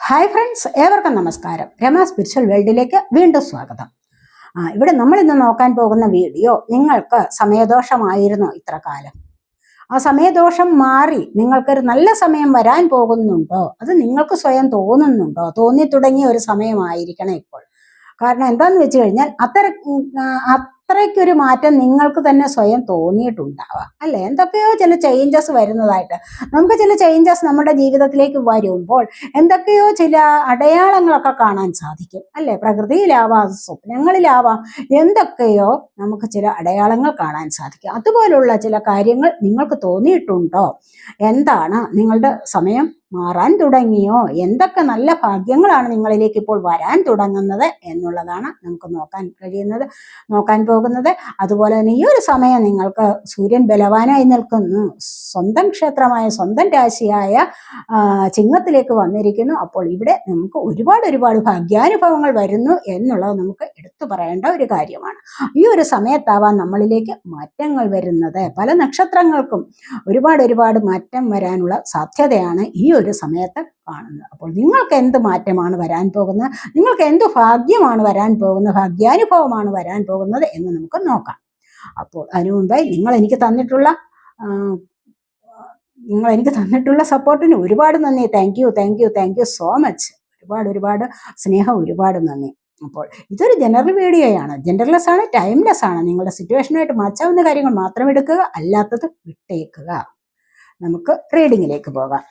Hi friends, ഏവർക്കും നമസ്കാരം. Rama spiritual വേൾഡിലേക്ക് വീണ്ടും സ്വാഗതം. ഇവിടെ നമ്മൾ ഇന്ന് നോക്കാൻ പോകുന്ന വീഡിയോ, നിങ്ങൾക്ക് സമയദോഷമായിരുന്നോ ഇത്ര കാലം? ആ സമയദോഷം മാറി നിങ്ങൾക്കൊരു നല്ല സമയം വരാൻ പോകുന്നുണ്ടോ? അത് നിങ്ങൾക്ക് സ്വയം തോന്നുന്നുണ്ടോ? തോന്നി തുടങ്ങിയ ഒരു സമയമായിരിക്കണം ഇപ്പോൾ. കാരണം എന്താന്ന് വെച്ച് കഴിഞ്ഞാൽ അത്രയ്ക്കൊരു മാറ്റം നിങ്ങൾക്ക് തന്നെ സ്വയം തോന്നിയിട്ടുണ്ടാവാം, അല്ലെ? എന്തൊക്കെയോ ചില ചേഞ്ചസ് വരുന്നതായിട്ട്, നമുക്ക് ചില ചേഞ്ചസ് നമ്മുടെ ജീവിതത്തിലേക്ക് വരുമ്പോൾ എന്തൊക്കെയോ ചില അടയാളങ്ങളൊക്കെ കാണാൻ സാധിക്കും, അല്ലെ? പ്രകൃതിയിലാവാം, സ്വപ്നങ്ങളിലാവാം, എന്തൊക്കെയോ നമുക്ക് ചില അടയാളങ്ങൾ കാണാൻ സാധിക്കും. അതുപോലുള്ള ചില കാര്യങ്ങൾ നിങ്ങൾക്ക് തോന്നിയിട്ടുണ്ടോ? എന്താണ് നിങ്ങളുടെ സമയം മാറാൻ തുടങ്ങിയോ? എന്തൊക്കെ നല്ല ഭാഗ്യങ്ങളാണ് നിങ്ങളിലേക്ക് ഇപ്പോൾ വരാൻ തുടങ്ങുന്നത് എന്നുള്ളതാണ് നമുക്ക് നോക്കാൻ പോകുന്നത്. അതുപോലെ തന്നെ ഈ ഒരു സമയം നിങ്ങൾക്ക് സൂര്യൻ ബലവാനായി നിൽക്കുന്നു, സ്വന്തം ക്ഷേത്രമായ സ്വന്തം രാശിയായ ചിങ്ങത്തിലേക്ക് വന്നിരിക്കുന്നു. അപ്പോൾ ഇവിടെ നമുക്ക് ഒരുപാട് ഭാഗ്യാനുഭവങ്ങൾ വരുന്നു എന്നുള്ളത് നമുക്ക് എടുത്തു പറയേണ്ട ഒരു കാര്യമാണ്. ഈ ഒരു സമയത്താവാൻ നമ്മളിലേക്ക് മാറ്റങ്ങൾ വരുന്നത്. പല നക്ഷത്രങ്ങൾക്കും ഒരുപാട് മാറ്റം വരാനുള്ള സാധ്യതയാണ് ഈ ഒരു സമയത്ത് കാണുന്നത്. അപ്പോൾ നിങ്ങൾക്ക് എന്ത് മാറ്റമാണ് വരാൻ പോകുന്നത്, നിങ്ങൾക്ക് എന്ത് ഭാഗ്യമാണ് വരാൻ പോകുന്നത്, ഭാഗ്യാനുഭവമാണ് വരാൻ പോകുന്നത് എന്ന് നമുക്ക് നോക്കാം. അപ്പോൾ അതിനു മുമ്പായി നിങ്ങൾ എനിക്ക് തന്നിട്ടുള്ള സപ്പോർട്ടിന് ഒരുപാട് നന്ദി. Thank you so much. ഒരുപാട് സ്നേഹം, ഒരുപാട് നന്ദി. അപ്പോൾ ഇതൊരു ജനറൽ വീഡിയോയാണ്, ജെൻഡർലെസ് ആണ്, ടൈംലെസ് ആണ്. നിങ്ങളുടെ സിറ്റുവേഷനായിട്ട് മാച്ചാവുന്ന കാര്യങ്ങൾ മാത്രം എടുക്കുക, അല്ലാത്തത് വിട്ടേക്കുക. നമുക്ക് റീഡിങ്ങിലേക്ക് പോകാം.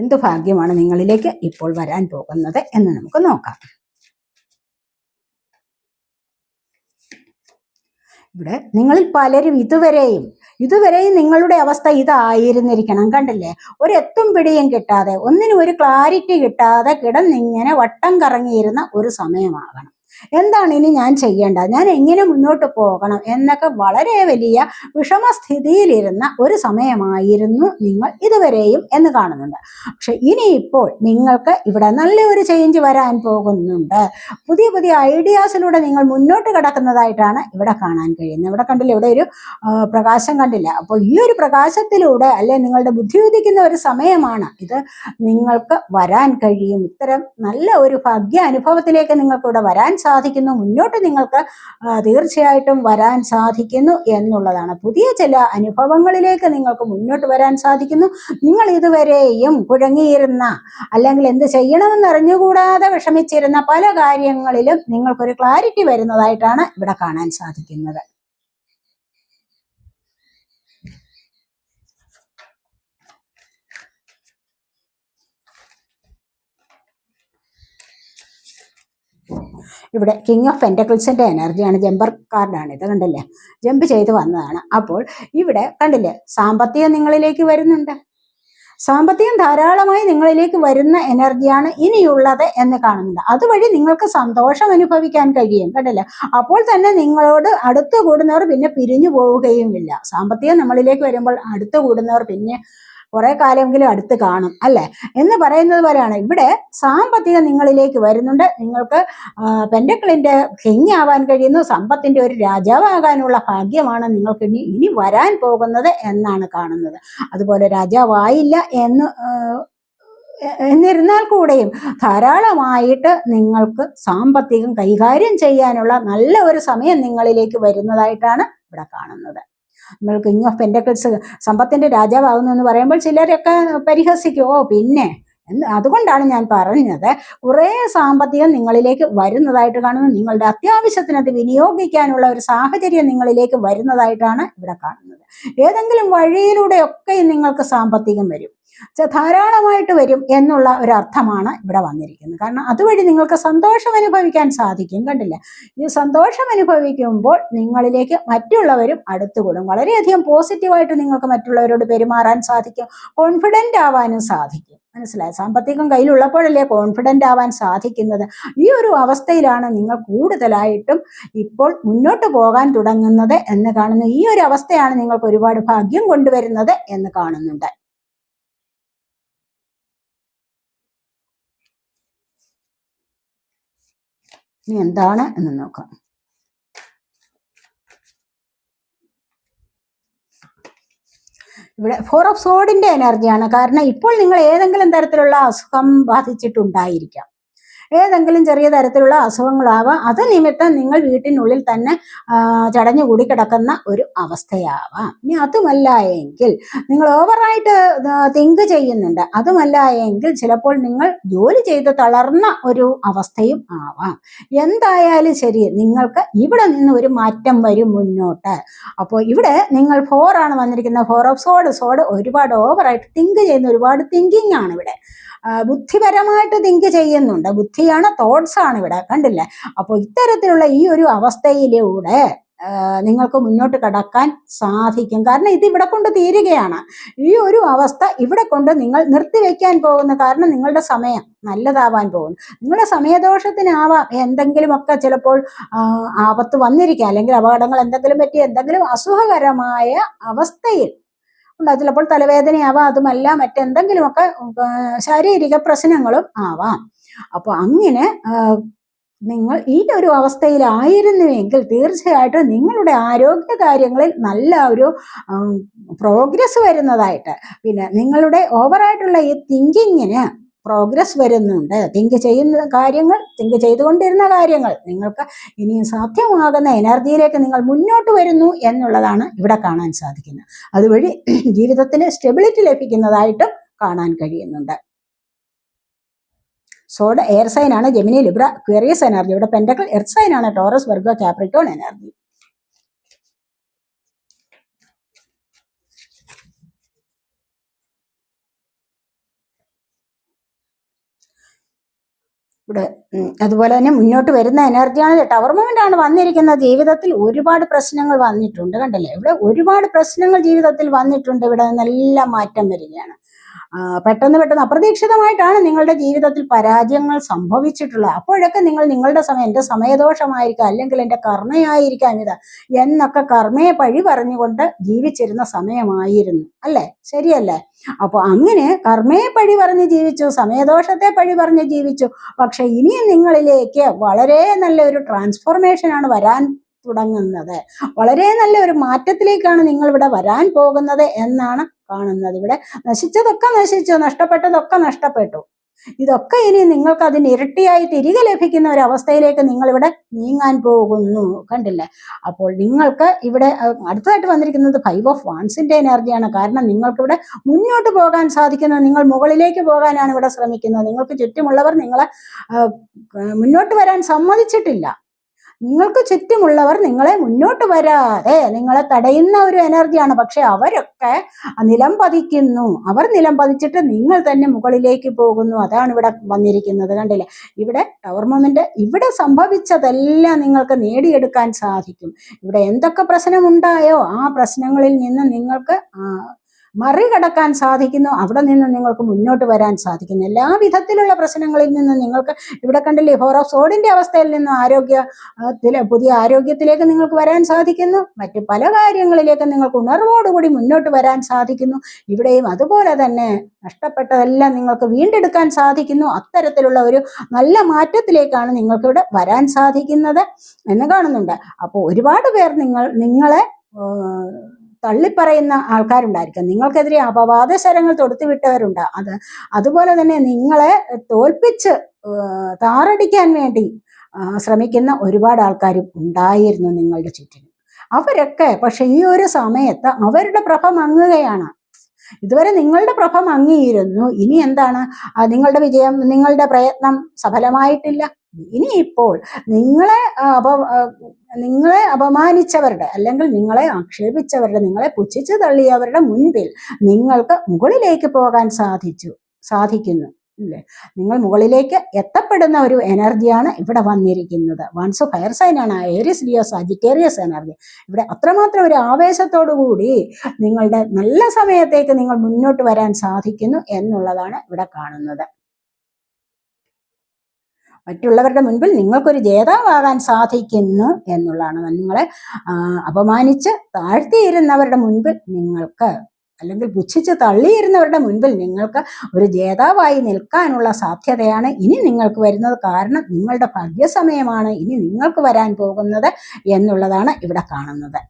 എന്തു ഭാഗ്യമാണ് നിങ്ങളിലേക്ക് ഇപ്പോൾ വരാൻ പോകുന്നത് എന്ന് നമുക്ക് നോക്കാം. ഇവിടെ നിങ്ങളിൽ പലരും ഇതുവരെയും നിങ്ങളുടെ അവസ്ഥ ഇതായിരുന്നിരിക്കണം. കണ്ടില്ലേ? ഒരു എത്തും പിടിയും കിട്ടാതെ, ഒന്നിനും ഒരു ക്ലാരിറ്റി കിട്ടാതെ കിടന്നിങ്ങനെ വട്ടം കറങ്ങിയിരുന്ന ഒരു സമയമാകണം. എന്താണ് ഇനി ഞാൻ ചെയ്യേണ്ടത്, ഞാൻ എങ്ങനെ മുന്നോട്ട് പോകണം എന്നൊക്കെ വളരെ വലിയ വിഷമസ്ഥിതിയിലിരുന്ന ഒരു സമയമായിരുന്നു നിങ്ങൾ ഇതുവരെയും എന്ന് കാണുന്നുണ്ട്. പക്ഷെ ഇനിയിപ്പോൾ നിങ്ങൾക്ക് ഇവിടെ നല്ലൊരു ചേഞ്ച് വരാൻ പോകുന്നുണ്ട്. പുതിയ ഐഡിയാസിലൂടെ നിങ്ങൾ മുന്നോട്ട് കിടക്കുന്നതായിട്ടാണ് ഇവിടെ കാണാൻ കഴിയുന്നത്. ഇവിടെ കണ്ടില്ല, ഇവിടെ ഒരു പ്രകാശം കണ്ടില്ല. അപ്പോൾ ഈ ഒരു പ്രകാശത്തിലൂടെ, അല്ലെ, നിങ്ങളുടെ ബുദ്ധി ഉദിക്കുന്ന ഒരു സമയമാണ് ഇത്. നിങ്ങൾക്ക് വരാൻ കഴിയും. ഇത്തരം നല്ല ഒരു ഭാഗ്യ അനുഭവത്തിലേക്ക് നിങ്ങൾക്ക് ഇവിടെ വരാൻ സാധിക്കുന്നു. മുന്നോട്ട് നിങ്ങൾക്ക് തീർച്ചയായിട്ടും വരാൻ സാധിക്കുന്നു എന്നുള്ളതാണ്. പുതിയ ചില അനുഭവങ്ങളിലേക്ക് നിങ്ങൾക്ക് മുന്നോട്ട് വരാൻ സാധിക്കുന്നു. നിങ്ങൾ ഇതുവരെയും കുഴങ്ങിയിരുന്ന, അല്ലെങ്കിൽ എന്ത് ചെയ്യണമെന്ന് അറിഞ്ഞുകൂടാതെ വിഷമിച്ചിരുന്ന പല കാര്യങ്ങളിലും നിങ്ങൾക്കൊരു ക്ലാരിറ്റി വരുന്നതായിട്ടാണ് ഇവിടെ കാണാൻ സാധിക്കുന്നത്. ഇവിടെ കിങ് ഓഫ് പെന്റക്കിൾസിന്റെ എനർജിയാണ്, ജമ്പർ കാർഡാണ് ഇത്. കണ്ടില്ലേ? ജമ്പ് ചെയ്ത് വന്നതാണ്. അപ്പോൾ ഇവിടെ കണ്ടില്ലേ, സാമ്പത്തികം നിങ്ങളിലേക്ക് വരുന്നുണ്ട്. സാമ്പത്തികം ധാരാളമായി നിങ്ങളിലേക്ക് വരുന്ന എനർജിയാണ് ഇനിയുള്ളത് എന്ന് കാണുന്നുണ്ട്. അതുവഴി നിങ്ങൾക്ക് സന്തോഷം അനുഭവിക്കാൻ കഴിയും. കണ്ടില്ലേ? അപ്പോൾ തന്നെ നിങ്ങളോട് അടുത്ത് കൂടുന്നവർ പിന്നെ പിരിഞ്ഞു പോവുകയുമില്ല. സാമ്പത്തികം നമ്മളിലേക്ക് വരുമ്പോൾ അടുത്ത് കൂടുന്നവർ പിന്നെ കുറെ കാലമെങ്കിലും അടുത്ത് കാണും, അല്ലെ എന്ന് പറയുന്നത് പോലെയാണ്. ഇവിടെ സാമ്പത്തികം നിങ്ങളിലേക്ക് വരുന്നുണ്ട്. നിങ്ങൾക്ക് പെന്റക്കിളിന്റെ കിങ് ആവാൻ കഴിയുന്നു. സമ്പത്തിന്റെ ഒരു രാജാവാകാനുള്ള ഭാഗ്യമാണ് നിങ്ങൾക്ക് ഇനി വരാൻ പോകുന്നത് എന്നാണ് കാണുന്നത്. അതുപോലെ രാജാവായില്ല എന്നിരുന്നാൽ കൂടെയും ധാരാളമായിട്ട് നിങ്ങൾക്ക് സാമ്പത്തികം കൈകാര്യം ചെയ്യാനുള്ള നല്ല ഒരു സമയം നിങ്ങളിലേക്ക് വരുന്നതായിട്ടാണ് ഇവിടെ കാണുന്നത്. നമ്മൾ കിങ് ഓഫ് പെന്റക്കിൾസ്, സമ്പത്തിന്റെ രാജാവാകുന്നു എന്ന് പറയുമ്പോൾ ചിലരൊക്കെ പരിഹസിക്കും. പിന്നെ അതുകൊണ്ടാണ് ഞാൻ പറഞ്ഞത്, കുറേ സാമ്പത്തികം നിങ്ങളിലേക്ക് വരുന്നതായിട്ട് കാണുന്നു. നിങ്ങളുടെ അത്യാവശ്യത്തിന് അത് വിനിയോഗിക്കാനുള്ള ഒരു സാഹചര്യം നിങ്ങളിലേക്ക് വരുന്നതായിട്ടാണ് ഇവിടെ കാണുന്നത്. ഏതെങ്കിലും വഴിയിലൂടെയൊക്കെ നിങ്ങൾക്ക് സാമ്പത്തികം വരും, ധാരാളമായിട്ട് വരും എന്നുള്ള ഒരു അർത്ഥമാണ് ഇവിടെ വന്നിരിക്കുന്നത്. കാരണം അതുവഴി നിങ്ങൾക്ക് സന്തോഷം അനുഭവിക്കാൻ സാധിക്കും. കണ്ടില്ല? ഈ സന്തോഷം അനുഭവിക്കുമ്പോൾ നിങ്ങളിലേക്ക് മറ്റുള്ളവരും അടുത്തുകൂടും. വളരെയധികം പോസിറ്റീവായിട്ട് നിങ്ങൾക്ക് മറ്റുള്ളവരോട് പെരുമാറാൻ സാധിക്കും. കോൺഫിഡൻ്റ് ആവാനും സാധിക്കും. മനസ്സിലായി? സാമ്പത്തികം കയ്യിലുള്ളപ്പോഴല്ലേ കോൺഫിഡൻ്റ് ആവാൻ സാധിക്കുന്നത്. ഈ ഒരു അവസ്ഥയിലാണ് നിങ്ങൾ കൂടുതലായിട്ടും ഇപ്പോൾ മുന്നോട്ട് പോകാൻ തുടങ്ങുന്നത് എന്ന് കാണുന്നു. ഈ ഒരു അവസ്ഥയാണ് നിങ്ങൾക്ക് ഒരുപാട് ഭാഗ്യം കൊണ്ടുവരുന്നത് എന്ന് കാണുന്നുണ്ട്. ഇനി എന്താണ് എന്ന് നോക്കാം. ഇവിടെ ഫോർ ഓഫ് സോഡിന്റെ എനർജിയാണ്. കാരണം ഇപ്പോൾ നിങ്ങൾ ഏതെങ്കിലും തരത്തിലുള്ള അസുഖം ബാധിച്ചിട്ടുണ്ടായിരിക്കാം, ഏതെങ്കിലും ചെറിയ തരത്തിലുള്ള അസുഖങ്ങളാവാം. അത് നിമിത്തം നിങ്ങൾ വീട്ടിനുള്ളിൽ തന്നെ ചടഞ്ഞുകൂടി കിടക്കുന്ന ഒരു അവസ്ഥയാവാം. ഇനി അതുമല്ല എങ്കിൽ നിങ്ങൾ ഓവറായിട്ട് തിങ്ക് ചെയ്യുന്നുണ്ട്, അതുമല്ല എങ്കിൽ ചിലപ്പോൾ നിങ്ങൾ ജോലി ചെയ്ത് തളർന്ന ഒരു അവസ്ഥയും ആവാം. എന്തായാലും ശരി, നിങ്ങൾക്ക് ഇവിടെ നിന്ന് ഒരു മാറ്റം വരും മുന്നോട്ട്. അപ്പോൾ ഇവിടെ നിങ്ങൾ 4 ആണ് വന്നിരിക്കുന്നത്, 4 ഓഫ് സോഡ്. സോഡ് ഒരുപാട് ഓവറായിട്ട് തിങ്ക് ചെയ്യുന്ന, ഒരുപാട് തിങ്കിങ് ആണ് ഇവിടെ. ബുദ്ധിപരമായിട്ട് തിങ്ക് ചെയ്യുന്നുണ്ട്, ബുദ്ധിയാണ്, തോട്ട്സ് ആണ് ഇവിടെ, കണ്ടില്ലേ? അപ്പോൾ ഇത്തരത്തിലുള്ള ഈ ഒരു അവസ്ഥയിലൂടെ നിങ്ങൾക്ക് മുന്നോട്ട് കടക്കാൻ സാധിക്കും. കാരണം ഇത് ഇവിടെ കൊണ്ട് തീരുകയാണ്. ഈ ഒരു അവസ്ഥ ഇവിടെ കൊണ്ട് നിങ്ങൾ നിർത്തിവെക്കാൻ പോകുന്നു. കാരണം നിങ്ങളുടെ സമയം നല്ലതാവാൻ പോകുന്നു. നിങ്ങളുടെ സമയദോഷത്തിനാവാം എന്തെങ്കിലുമൊക്കെ ചിലപ്പോൾ ആപത്ത് വന്നിരിക്കുക, അല്ലെങ്കിൽ അപകടങ്ങൾ എന്തെങ്കിലും പറ്റി എന്തെങ്കിലും അസുഖകരമായ അവസ്ഥയിൽ ഉണ്ടാകും. ചിലപ്പോൾ തലവേദനയാവാം, അതുമല്ല മറ്റെന്തെങ്കിലുമൊക്കെ ശാരീരിക പ്രശ്നങ്ങളും ആവാം. അപ്പോൾ അങ്ങനെ നിങ്ങൾ ഈ ഒരു അവസ്ഥയിലായിരുന്നുവെങ്കിൽ തീർച്ചയായിട്ടും നിങ്ങളുടെ ആരോഗ്യ കാര്യങ്ങളിൽ നല്ല ഒരു പ്രോഗ്രസ് വരുന്നതായിട്ട്, പിന്നെ നിങ്ങളുടെ ഓവറായിട്ടുള്ള ഈ തിങ്കിങ്ങിന് പ്രോഗ്രസ് വരുന്നുണ്ട്. തിങ്ക് ചെയ്തുകൊണ്ടിരുന്ന കാര്യങ്ങൾ നിങ്ങൾക്ക് ഇനിയും സാധ്യമാകുന്ന എനർജിയിലേക്ക് നിങ്ങൾ മുന്നോട്ട് വരുന്നു എന്നുള്ളതാണ് ഇവിടെ കാണാൻ സാധിക്കുന്നത്. അതുവഴി ജീവിതത്തിന് സ്റ്റെബിലിറ്റി ലഭിക്കുന്നതായിട്ടും കാണാൻ കഴിയുന്നുണ്ട്. സോഡ് എയർ സൈൻ ആണ്, ജെമിനി, ലിബ്ര, ക്വേറിയസ് എനർജി. ഇവിടെ പെന്റക്കിൾ എർത്ത് സൈൻ ആണ്, ടോറസ്, വെർഗോ, കാപ്രിക്കോൺ എനർജി. ഇവിടെ അതുപോലെ തന്നെ മുന്നോട്ട് വരുന്ന എനർജിയാണ്. ടവർ മൂവ്മെന്റ് ആണ് വന്നിരിക്കുന്നത്. ജീവിതത്തിൽ ഒരുപാട് പ്രശ്നങ്ങൾ വന്നിട്ടുണ്ട്, കണ്ടല്ലേ? ഇവിടെ ഒരുപാട് പ്രശ്നങ്ങൾ ജീവിതത്തിൽ വന്നിട്ടുണ്ട്. ഇവിടെ നിന്നെല്ലാം മാറ്റം വരികയാണ്. പെട്ടെന്ന് അപ്രതീക്ഷിതമായിട്ടാണ് നിങ്ങളുടെ ജീവിതത്തിൽ പരാജയങ്ങൾ സംഭവിച്ചിട്ടുള്ളത്. അപ്പോഴൊക്കെ നിങ്ങൾ നിങ്ങളുടെ സമയം, എൻ്റെ സമയദോഷമായിരിക്കാം, അല്ലെങ്കിൽ എൻ്റെ കർമ്മയായിരിക്കാം ഇത് എന്നൊക്കെ കർമ്മയെ പഴി പറഞ്ഞുകൊണ്ട് ജീവിച്ചിരുന്ന സമയമായിരുന്നു, അല്ലേ? ശരിയല്ലേ? അപ്പോൾ അങ്ങനെ കർമ്മയെ പഴി പറഞ്ഞ് ജീവിച്ചു, സമയദോഷത്തെ പഴി പറഞ്ഞ് ജീവിച്ചു. പക്ഷെ ഇനിയും നിങ്ങളിലേക്ക് വളരെ നല്ലൊരു ട്രാൻസ്ഫോർമേഷനാണ് വരാൻ തുടങ്ങുന്നത്. വളരെ നല്ല ഒരു മാറ്റത്തിലേക്കാണ് നിങ്ങൾ ഇവിടെ വരാൻ പോകുന്നത് എന്നാണ് കാണുന്നത്. ഇവിടെ നശിച്ചതൊക്കെ നശിച്ചു, നഷ്ടപ്പെട്ടതൊക്കെ നഷ്ടപ്പെട്ടു. ഇതൊക്കെ ഇനി നിങ്ങൾക്ക് അതിന് ഇരട്ടിയായി തിരികെ ലഭിക്കുന്ന ഒരു അവസ്ഥയിലേക്ക് നിങ്ങൾ ഇവിടെ നീങ്ങാൻ പോകുന്നു, കണ്ടില്ലേ? അപ്പോൾ നിങ്ങൾക്ക് ഇവിടെ അടുത്തതായിട്ട് വന്നിരിക്കുന്നത് 5 ഓഫ് വാൻസിന്റെ എനർജിയാണ്. കാരണം നിങ്ങൾക്ക് ഇവിടെ മുന്നോട്ട് പോകാൻ സാധിക്കുന്നു, നിങ്ങൾ മുകളിലേക്ക് പോകാനാണ് ഇവിടെ ശ്രമിക്കുന്നത്. നിങ്ങൾക്ക് ചുറ്റുമുള്ളവർ നിങ്ങളെ മുന്നോട്ട് വരാൻ സമ്മതിച്ചിട്ടില്ല. നിങ്ങൾക്ക് ചുറ്റുമുള്ളവർ നിങ്ങളെ മുന്നോട്ട് വരാതെ നിങ്ങളെ തടയുന്ന ഒരു എനർജിയാണ്. പക്ഷെ അവരൊക്കെ നിലം പതിക്കുന്നു. അവർ നിലം പതിച്ചിട്ട് നിങ്ങൾ തന്നെ മുകളിലേക്ക് പോകുന്നു. അതാണ് ഇവിടെ വന്നിരിക്കുന്നത്, കണ്ടില്ലേ? ഇവിടെ ടവർ മൊമെന്റ്, ഇവിടെ സംഭവിച്ചതെല്ലാം നിങ്ങൾക്ക് നേടിയെടുക്കാൻ സാധിക്കും. ഇവിടെ എന്തൊക്കെ പ്രശ്നമുണ്ടായോ ആ പ്രശ്നങ്ങളിൽ നിന്ന് നിങ്ങൾക്ക് മറികടക്കാൻ സാധിക്കുന്നു. അവിടെ നിന്ന് നിങ്ങൾക്ക് മുന്നോട്ട് വരാൻ സാധിക്കുന്നു. എല്ലാ വിധത്തിലുള്ള പ്രശ്നങ്ങളിൽ നിന്ന് നിങ്ങൾക്ക് ഇവിടെ കണ്ടില്ലേ, 4 ഓഫ് സോഡിന്റെ അവസ്ഥയിൽ നിന്ന് പുതിയ ആരോഗ്യത്തിലേക്ക് നിങ്ങൾക്ക് വരാൻ സാധിക്കുന്നു. മറ്റു പല കാര്യങ്ങളിലേക്ക് നിങ്ങൾക്ക് ഉണർവോടുകൂടി മുന്നോട്ട് വരാൻ സാധിക്കുന്നു. ഇവിടെയും അതുപോലെ തന്നെ നഷ്ടപ്പെട്ടതെല്ലാം നിങ്ങൾക്ക് വീണ്ടെടുക്കാൻ സാധിക്കുന്നു. അത്തരത്തിലുള്ള ഒരു നല്ല മാറ്റത്തിലേക്കാണ് നിങ്ങൾക്ക് ഇവിടെ വരാൻ സാധിക്കുന്നത് എന്ന് കാണുന്നുണ്ട്. അപ്പോൾ ഒരുപാട് പേർ നിങ്ങളെ തള്ളിപ്പറയുന്ന ആൾക്കാരുണ്ടായിരിക്കും, നിങ്ങൾക്കെതിരെ അപവാദ ശരങ്ങൾ തൊടുത്തുവിട്ടവരുണ്ട്. അതുപോലെ തന്നെ നിങ്ങളെ തോൽപ്പിച്ച് താറടിക്കാൻ വേണ്ടി ശ്രമിക്കുന്ന ഒരുപാട് ആൾക്കാരും ഉണ്ടായിരുന്നു നിങ്ങളുടെ ചുറ്റിനും. അവരൊക്കെ പക്ഷെ ഈ ഒരു സമയത്ത് അവരുടെ പ്രഭ മങ്ങുകയാണ്. ഇതുവരെ നിങ്ങളുടെ പ്രഭ മങ്ങിയിരുന്നു. ഇനി എന്താണ്? നിങ്ങളുടെ പ്രയത്നം സഫലമായിട്ടില്ല. ഇനിയിപ്പോൾ നിങ്ങളെ അപമാനിച്ചവരുടെ, അല്ലെങ്കിൽ നിങ്ങളെ ആക്ഷേപിച്ചവരുടെ, നിങ്ങളെ പുച്ഛിച്ചു തള്ളിയവരുടെ മുൻപിൽ നിങ്ങൾക്ക് മുകളിലേക്ക് പോകാൻ സാധിക്കുന്നു, അല്ലേ? നിങ്ങൾ മുകളിലേക്ക് എത്തപ്പെടുന്ന ഒരു എനർജിയാണ് ഇവിടെ വന്നിരിക്കുന്നത്. വൺസ് ഫയർ സൈൻ ആണ്, ഏരിയസ്, ലിയോ, സാജിറ്റേറിയസ് എനർജി. ഇവിടെ അത്രമാത്രം ഒരു ആവേശത്തോടു കൂടി നിങ്ങളുടെ നല്ല സമയത്തേക്ക് നിങ്ങൾ മുന്നോട്ട് വരാൻ സാധിക്കുന്നു എന്നുള്ളതാണ് ഇവിടെ കാണുന്നത്. മറ്റുള്ളവരുടെ മുൻപിൽ നിങ്ങൾക്കൊരു ജേതാവാകാൻ സാധിക്കുന്നു എന്നുള്ളതാണ്. നിങ്ങളെ അപമാനിച്ച് താഴ്ത്തിയിരുന്നവരുടെ മുൻപിൽ നിങ്ങൾക്ക്, അല്ലെങ്കിൽ പുച്ഛിച്ച് തള്ളിയിരുന്നവരുടെ മുൻപിൽ നിങ്ങൾക്ക് ഒരു ജേതാവായി നിൽക്കാനുള്ള സാധ്യതയാണ് ഇനി നിങ്ങൾക്ക് വരുന്നത്. കാരണം നിങ്ങളുടെ ഭാഗ്യസമയമാണ് ഇനി നിങ്ങൾക്ക് വരാൻ പോകുന്നത് എന്നുള്ളതാണ് ഇവിടെ കാണുന്നത്.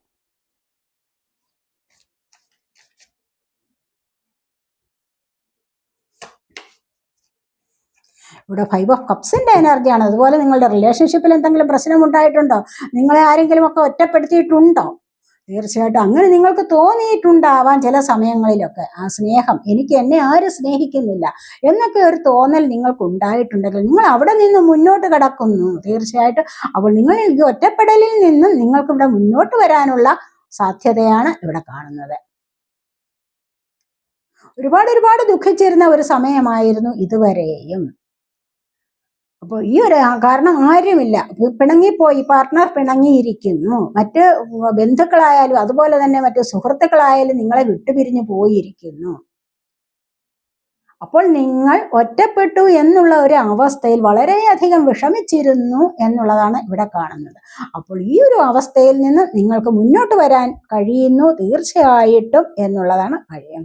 ഇവിടെ 5 of Cups എനർജിയാണ്. അതുപോലെ നിങ്ങളുടെ റിലേഷൻഷിപ്പിൽ എന്തെങ്കിലും പ്രശ്നം ഉണ്ടായിട്ടുണ്ടോ? നിങ്ങളെ ആരെങ്കിലും ഒക്കെ ഒറ്റപ്പെടുത്തിയിട്ടുണ്ടോ? തീർച്ചയായിട്ടും അങ്ങനെ നിങ്ങൾക്ക് തോന്നിയിട്ടുണ്ടാവാം ചില സമയങ്ങളിലൊക്കെ. ആ സ്നേഹം, എനിക്ക് എന്നെ ആരും സ്നേഹിക്കുന്നില്ല എന്നൊക്കെ ഒരു തോന്നൽ നിങ്ങൾക്ക് ഉണ്ടായിട്ടുണ്ടെങ്കിൽ നിങ്ങൾ അവിടെ നിന്ന് മുന്നോട്ട് കടക്കുന്നു. തീർച്ചയായിട്ടും അപ്പോൾ നിങ്ങൾ ഈ ഒറ്റപ്പെടലിൽ നിന്നും നിങ്ങൾക്ക് ഇവിടെ മുന്നോട്ട് വരാനുള്ള സാധ്യതയാണ് ഇവിടെ കാണുന്നത്. ഒരുപാട് ദുഃഖിച്ചിരുന്ന ഒരു സമയമായിരുന്നു ഇതുവരെയും. അപ്പോൾ ഈ ഒരു കാരണം ആരുമില്ല, പിണങ്ങിപ്പോയി, പാർട്ട്ണർ പിണങ്ങിയിരിക്കുന്നു, മറ്റ് ബന്ധുക്കളായാലും അതുപോലെ തന്നെ മറ്റു സുഹൃത്തുക്കളായാലും നിങ്ങളെ വിട്ടുപിരിഞ്ഞു പോയിരിക്കുന്നു. അപ്പോൾ നിങ്ങൾ ഒറ്റപ്പെട്ടു എന്നുള്ള ഒരു അവസ്ഥയിൽ വളരെയധികം വിഷമിച്ചിരുന്നു എന്നുള്ളതാണ് ഇവിടെ കാണുന്നത്. അപ്പോൾ ഈ ഒരു അവസ്ഥയിൽ നിന്ന് നിങ്ങൾക്ക് മുന്നോട്ട് വരാൻ കഴിയുന്നു തീർച്ചയായിട്ടും എന്നുള്ളതാണ്